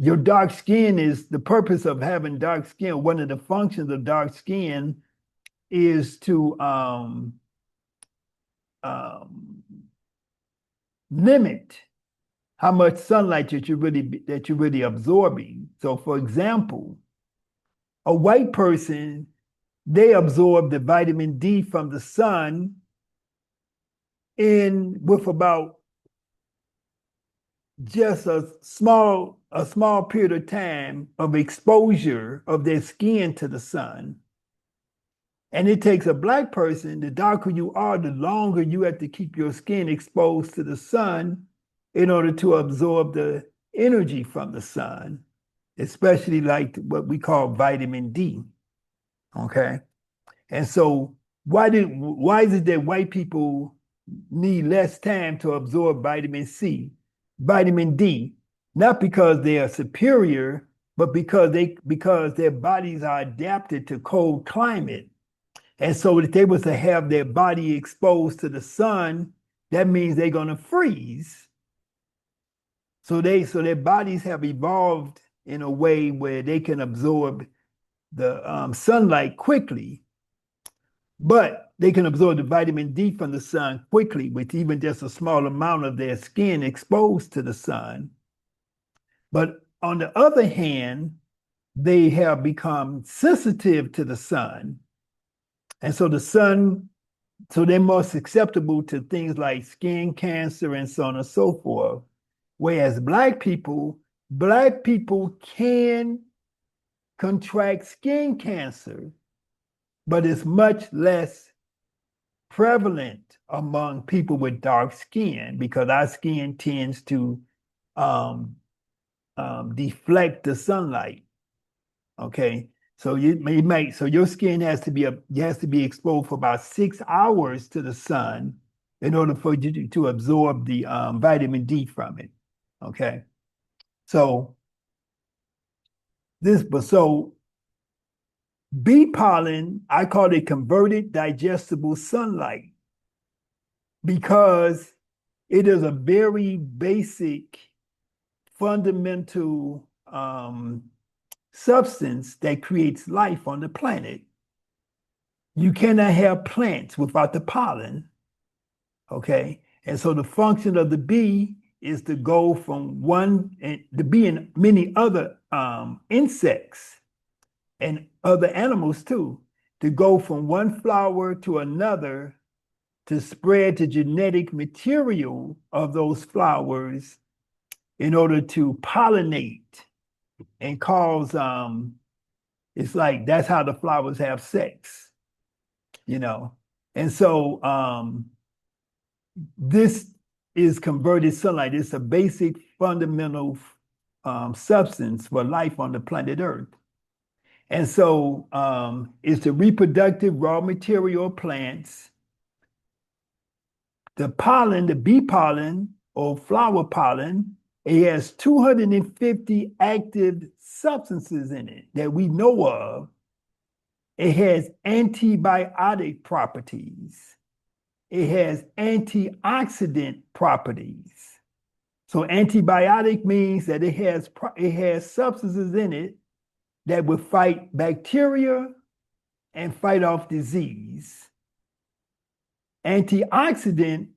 S1: your dark skin is the purpose of having dark skin. One of the functions of dark skin is to limit how much sunlight that you're really absorbing. So, for example, a white person, they absorb the vitamin D from the sun with about just a small period of time of exposure of their skin to the sun. And it takes a black person, the darker you are, the longer you have to keep your skin exposed to the sun in order to absorb the energy from the sun, especially like what we call vitamin D. Okay. And so why is it that white people need less time to absorb vitamin D? Not because they are superior, but because their bodies are adapted to cold climate. And so if they was to have their body exposed to the sun, that means they're going to freeze. So their bodies have evolved in a way where they can absorb the sunlight quickly, but they can absorb the vitamin D from the sun quickly with even just a small amount of their skin exposed to the sun. But on the other hand, they have become sensitive to the sun. And so they're more susceptible to things like skin cancer and so on and so forth. Whereas black people can contract skin cancer, but it's much less prevalent among people with dark skin because our skin tends to deflect the sunlight. Okay, so your skin has to be exposed for about 6 hours to the sun in order for you to absorb the vitamin D from it. Okay, so bee pollen, I call it converted digestible sunlight because it is a very basic, fundamental substance that creates life on the planet. You cannot have plants without the pollen, okay? And so the function of the bee is to go from the bee and many other insects and other animals too, to go from one flower to another to spread the genetic material of those flowers in order to pollinate and cause It's like that's how the flowers have sex, you know. And so this is converted sunlight. It's a basic fundamental substance for life on the planet Earth. And so it's the reproductive raw material of plants. The pollen, the bee pollen or flower pollen, it has 250 active substances in it that we know of. It has antibiotic properties. It has antioxidant properties. So antibiotic means that it has substances in it that will fight bacteria and fight off disease. Antioxidant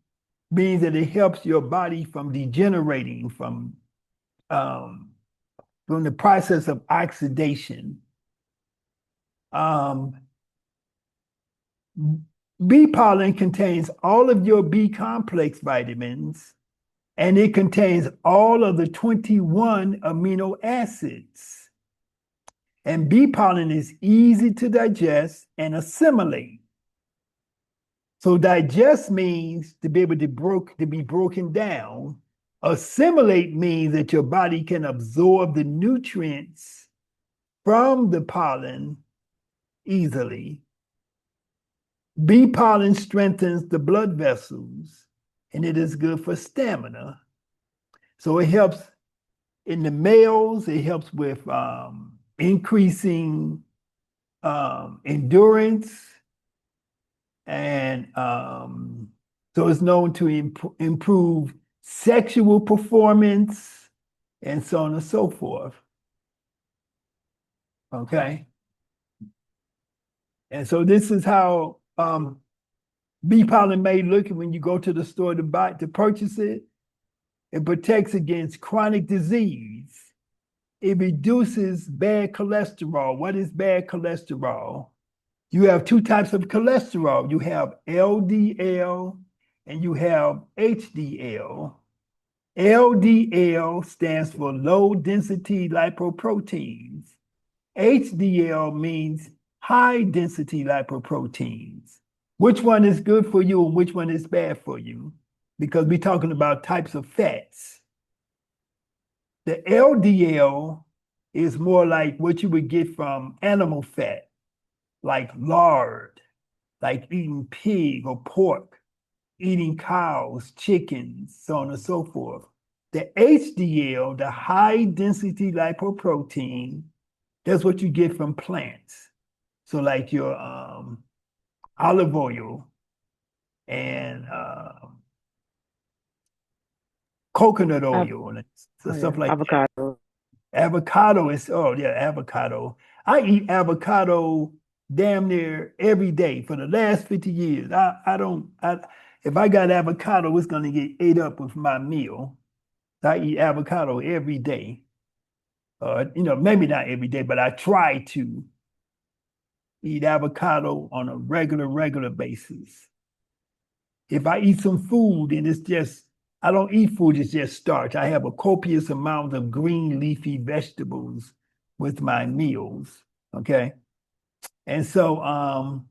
S1: means that it helps your body from degenerating from the process of oxidation. Bee pollen contains all of your B complex vitamins, and it contains all of the 21 amino acids. And bee pollen is easy to digest and assimilate. So digest means to be able to be broken down. Assimilate means that your body can absorb the nutrients from the pollen easily. Bee pollen strengthens the blood vessels, and it is good for stamina. So it helps in the males, it helps with increasing endurance. And so it's known to improve sexual performance and so on and so forth. Okay. And so this is how bee pollen may look when you go to the store to purchase it. It protects against chronic disease. It reduces bad cholesterol. What is bad cholesterol? You have two types of cholesterol. You have LDL and you have HDL. LDL stands for low density lipoproteins. HDL means high density lipoproteins. Which one is good for you and which one is bad for you? Because we're talking about types of fats. The LDL is more like what you would get from animal fat, like lard, like eating pig or pork, eating cows, chickens, so on and so forth. The HDL, the high density lipoprotein, that's what you get from plants. So like your olive oil and coconut oil and stuff like
S2: avocado.
S1: that. Avocado is, avocado. I eat avocado damn near every day for the last 50 years. If I got avocado, it's going to get ate up with my meal. I eat avocado every day. Maybe not every day, but I try to eat avocado on a regular basis. If I eat some food and I don't eat food, it's just starch. I have a copious amount of green leafy vegetables with my meals, okay? And so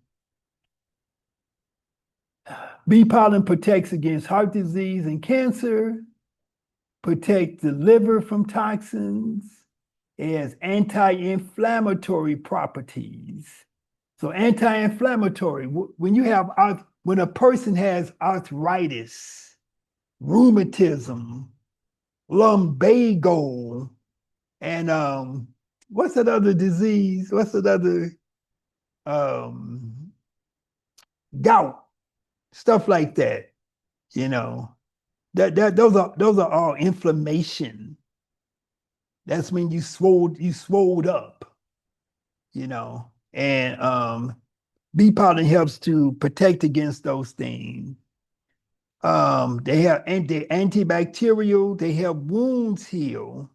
S1: bee pollen protects against heart disease and cancer, protects the liver from toxins. It has anti-inflammatory properties. So anti-inflammatory, when a person has arthritis, rheumatism, lumbago, and what's that other disease? What's that other gout, stuff like that, those are all inflammation. That's when you swelled up, and bee pollen helps to protect against those things. They have antibacterial, they help wounds heal.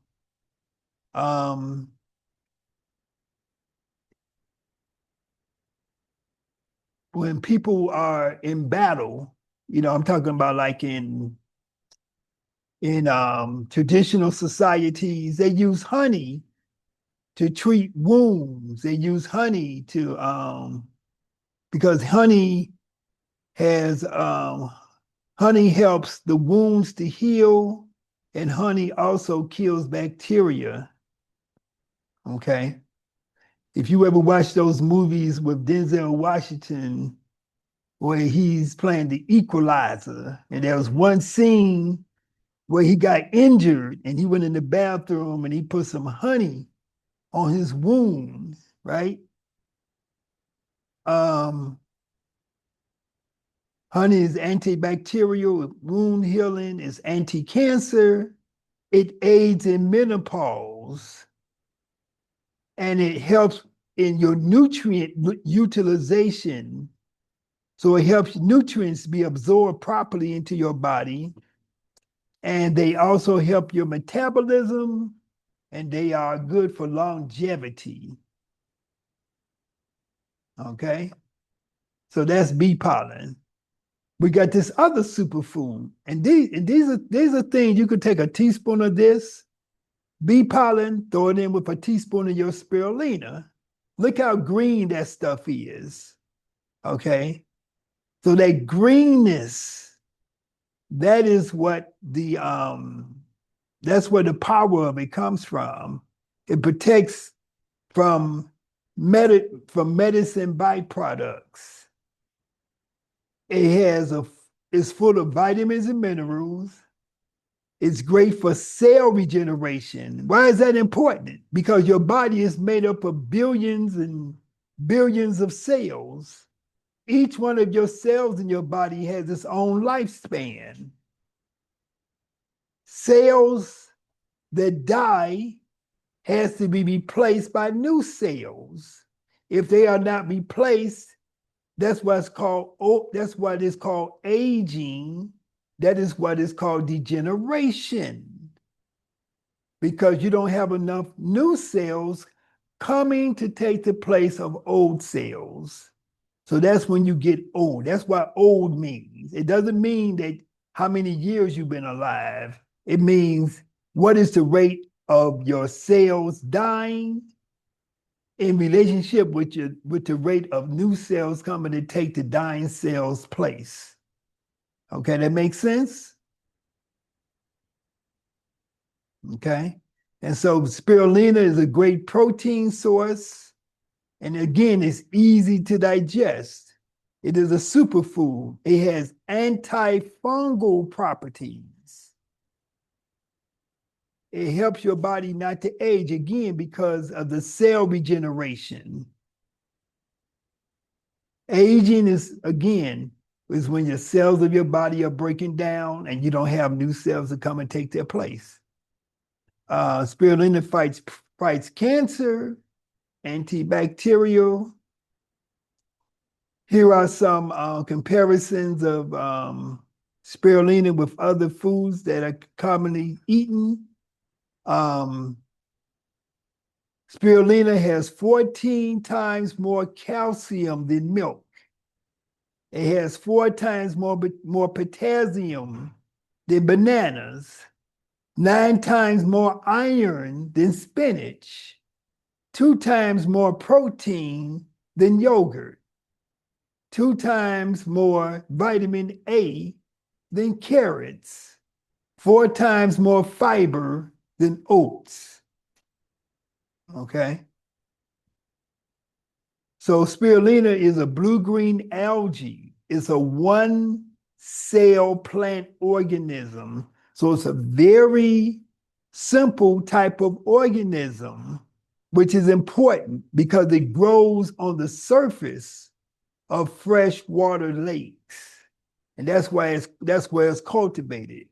S1: When people are in battle, I'm talking about like in traditional societies, they use honey to treat wounds. They use honey to because honey helps the wounds to heal, and honey also kills bacteria. Okay. If you ever watch those movies with Denzel Washington where he's playing the equalizer, and there was one scene where he got injured and he went in the bathroom and he put some honey on his wounds, right? Honey is antibacterial, wound healing, is anti-cancer, it aids in menopause, and it helps in your nutrient utilization. So it helps nutrients be absorbed properly into your body. And they also help your metabolism, and they are good for longevity. Okay? So that's bee pollen. We got this other superfood. And these are things you could take a teaspoon of this, bee pollen, throw it in with a teaspoon of your spirulina. Look how green that stuff is. Okay? So that greenness, that is what that's where the power of it comes from. It protects from medicine byproducts. It's full of vitamins and minerals. It's great for cell regeneration. Why is that important? Because your body is made up of billions and billions of cells. Each one of your cells in your body has its own lifespan. Cells that die has to be replaced by new cells. If they are not replaced, that's what it's called aging. That is what is called degeneration. Because you don't have enough new cells coming to take the place of old cells. So that's when you get old. That's what old means. It doesn't mean that how many years you've been alive. It means what is the rate of your cells dying in relationship with the rate of new cells coming to take the dying cells' place. Okay, that makes sense? Okay. And so spirulina is a great protein source. And again, it's easy to digest. It is a superfood. It has antifungal properties. It helps your body not to age, again, because of the cell regeneration. Aging is when your cells of your body are breaking down and you don't have new cells to come and take their place. Spirulina fights cancer, antibacterial. Here are some comparisons of spirulina with other foods that are commonly eaten. Spirulina has 14 times more calcium than milk. It has 4 times more potassium than bananas, 9 times more iron than spinach, 2 times more protein than yogurt, 2 times more vitamin A than carrots, 4 times more fiber than oats. Okay? So spirulina is a blue-green algae. It's a one-cell plant organism. So it's a very simple type of organism, which is important because it grows on the surface of freshwater lakes. And that's where it's cultivated.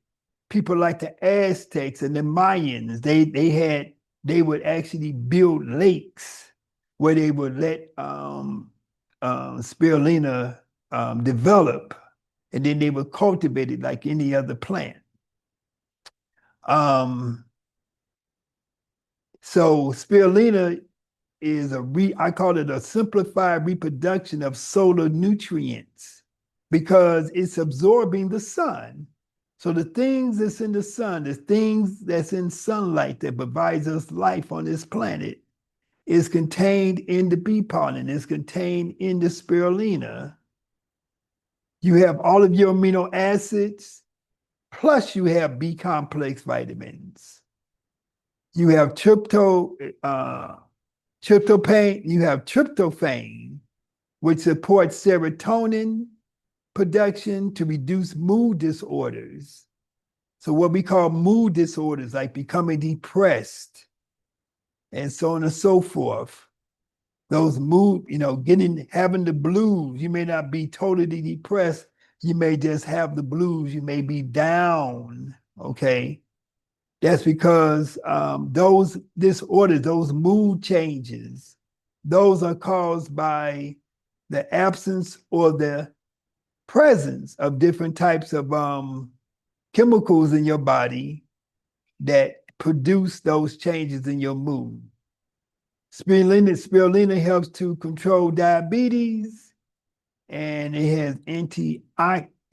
S1: People like the Aztecs and the Mayans, they would actually build lakes where they would let spirulina develop, and then they would cultivate it like any other plant. So spirulina is I call it a simplified reproduction of solar nutrients because it's absorbing the sun. So the things that's in the sun, the things that's in sunlight that provides us life on this planet, is contained in the bee pollen, is contained in the spirulina. You have all of your amino acids, plus you have B complex vitamins. You have tryptophan, you have tryptophan, which supports serotonin production to reduce mood disorders. So what we call mood disorders, like becoming depressed and so on and so forth. Those mood, having the blues. You may not be totally depressed. You may just have the blues. You may be down, okay? That's because those disorders, those mood changes, those are caused by the absence or the presence of different types of chemicals in your body that produce those changes in your mood. Spirulina helps to control diabetes, and it has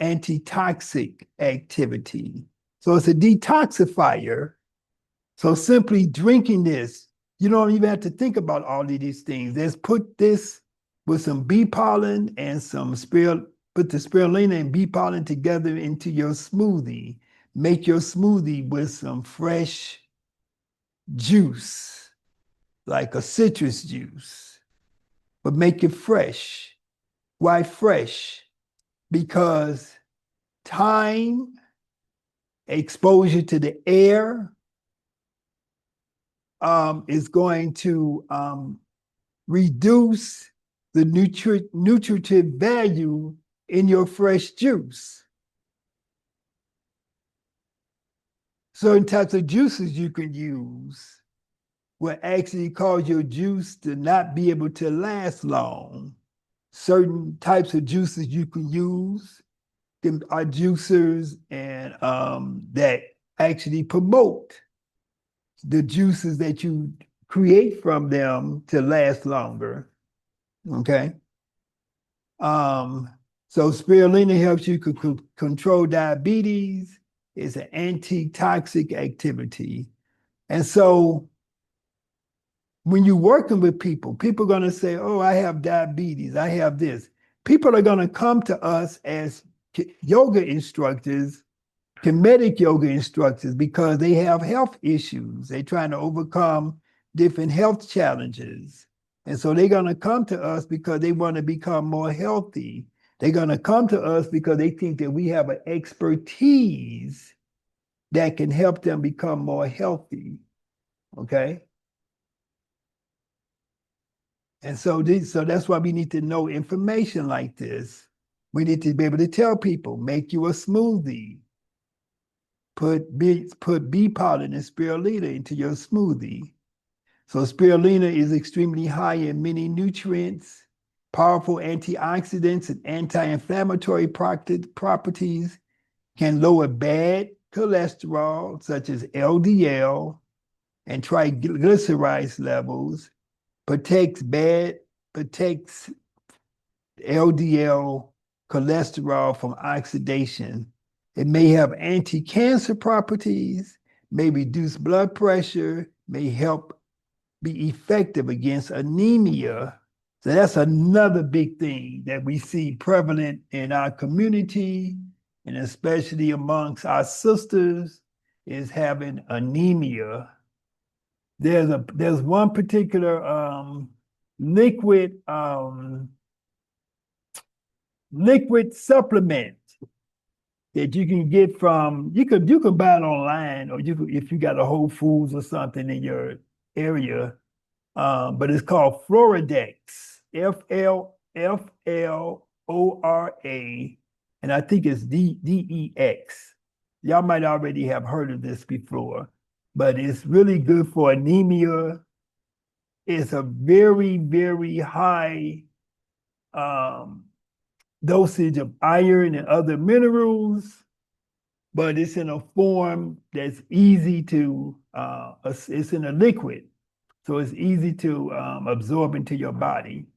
S1: antitoxic activity. So it's a detoxifier. So simply drinking this, you don't even have to think about all of these things. Just put this with some bee pollen and put the spirulina and bee pollen together into your smoothie. Make your smoothie with some fresh juice, like a citrus juice, but make it fresh. Why fresh? Because time, exposure to the air, is going to reduce the nutritive value in your fresh juice. Certain types of juices you can use will actually cause your juice to not be able to last long. Certain types of juices you can use are juicers and that actually promote the juices that you create from them to last longer. Okay. So spirulina helps you control diabetes. It's an anti-toxic activity. And so when you're working with people are going to say, oh, I have diabetes, I have this. People are going to come to us as yoga instructors, Kemetic yoga instructors, because they have health issues. They're trying to overcome different health challenges. And so they're going to come to us because they want to become more healthy. They're going to come to us because they think that we have an expertise that can help them become more healthy. Okay? And so that's why we need to know information like this. We need to be able to tell people, make you a smoothie. Put bee pollen and spirulina into your smoothie. So spirulina is extremely high in many nutrients, powerful antioxidants and anti-inflammatory properties, can lower bad cholesterol such as LDL and triglycerides levels, protects LDL cholesterol from oxidation. It may have anti-cancer properties, may reduce blood pressure, may help be effective against anemia. So that's another big thing that we see prevalent in our community, and especially amongst our sisters, is having anemia. There's one particular liquid supplement that you can get from, you could buy it online, or if you got a Whole Foods or something in your area, but it's called Floridex, FLORA, and I think it's DEX. Y'all might already have heard of this before, but it's really good for anemia. It's a very, very high dosage of iron and other minerals, but it's in a form that's easy to, it's in a liquid, so it's easy to absorb into your body.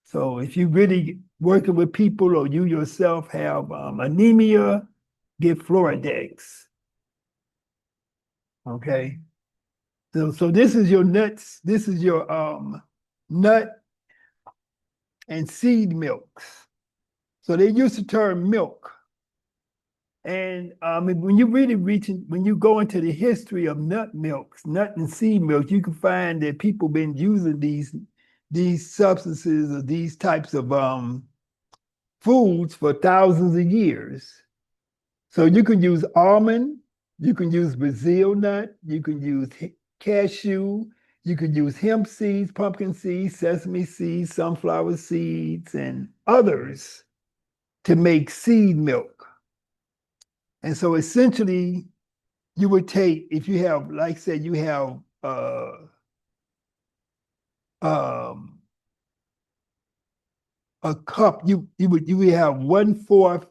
S1: So if you really working with people or you yourself have anemia, get Floridex. Okay. So this is your nuts. This is your nut and seed milks. So they use the term milk. And when you really when you go into the history of nut milks, nut and seed milk, you can find that people been using these substances or these types of foods for thousands of years. So you can use almond, you can use Brazil nut, you can use cashew, you can use hemp seeds, pumpkin seeds, sesame seeds, sunflower seeds, and others to make seed milk. And so essentially, you would take, if you have, like I said, you have a cup, you would have 1/4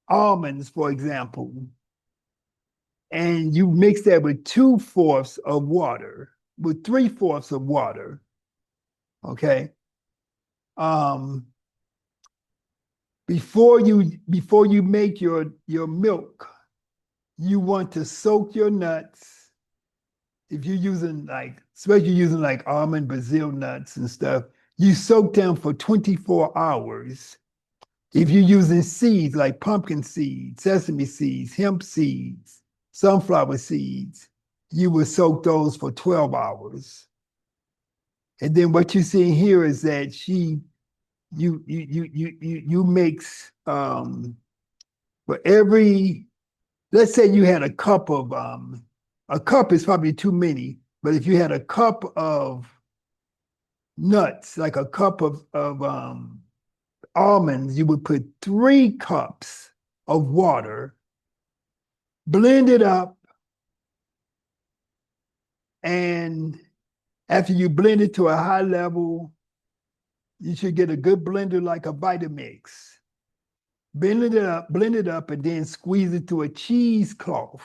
S1: almonds, for example, and you mix that with 2/4 of water, with 3/4 of water. Okay. Before you make your milk, you want to soak your nuts. If you're using especially using like almond, Brazil nuts and stuff, you soak them for 24 hours. If you're using seeds like pumpkin seeds, sesame seeds, hemp seeds, sunflower seeds, you will soak those for 12 hours. And then what you see here is that you mix for every, let's say you had a cup of a cup is probably too many, but if you had a cup of nuts, like a cup of almonds, you would put 3 cups of water, blend it up, and after you blend it to a high level, you should get a good blender like a Vitamix. Blend it up, and then squeeze it through a cheesecloth.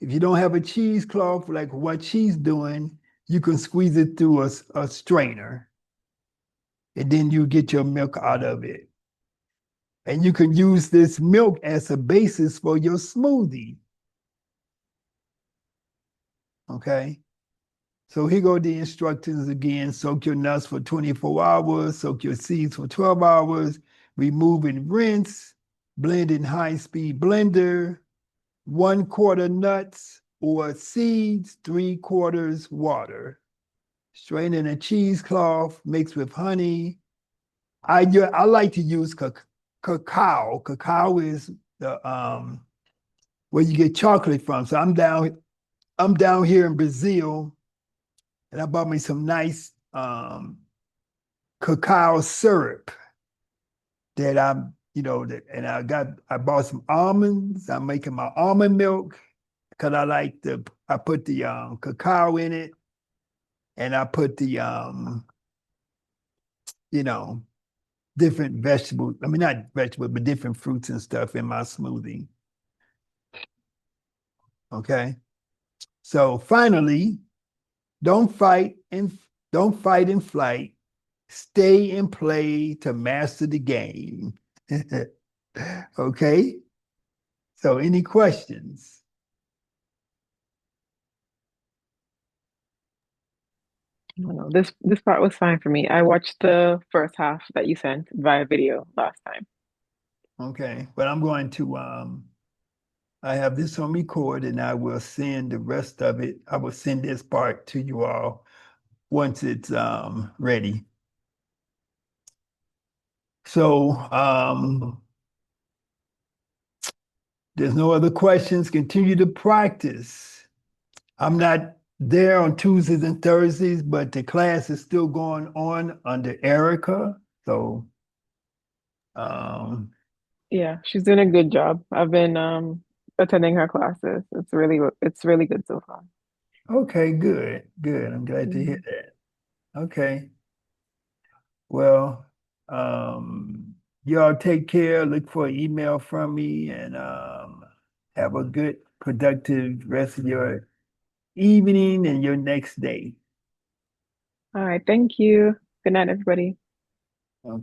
S1: If you don't have a cheesecloth like what she's doing, you can squeeze it through a strainer, and then you get your milk out of it. And you can use this milk as a basis for your smoothie. Okay? So here go the instructions again. Soak your nuts for 24 hours, soak your seeds for 12 hours, remove and rinse, blend in high-speed blender, 1/4 nuts or seeds, 3/4 water. Strain in a cheesecloth, mix with honey. I like to use cacao. Cacao is the where you get chocolate from. So I'm down here in Brazil, and I bought me some nice cacao syrup that I bought some almonds. I'm making my almond milk because I put the cacao in it, and I put the different vegetables. I mean, not vegetables, but different fruits and stuff in my smoothie. Okay. So finally, don't fight in flight. Stay in play to master the game. Okay. So any questions?
S2: No, this part was fine for me. I watched the first half that you sent via video last time.
S1: Okay. But I'm going to I have this on record, and I will send the rest of it. I will send this part to you all once it's ready. So there's no other questions. Continue to practice. I'm not there on Tuesdays and Thursdays, but the class is still going on under Erica. So
S2: Yeah, she's doing a good job. I've been attending her classes. It's really good so far.
S1: okay, good. I'm glad to hear that. Okay. Well, y'all take care. Look for an email from me, and have a good, productive rest of your evening and your next day.
S2: All right, thank you. Good night, everybody.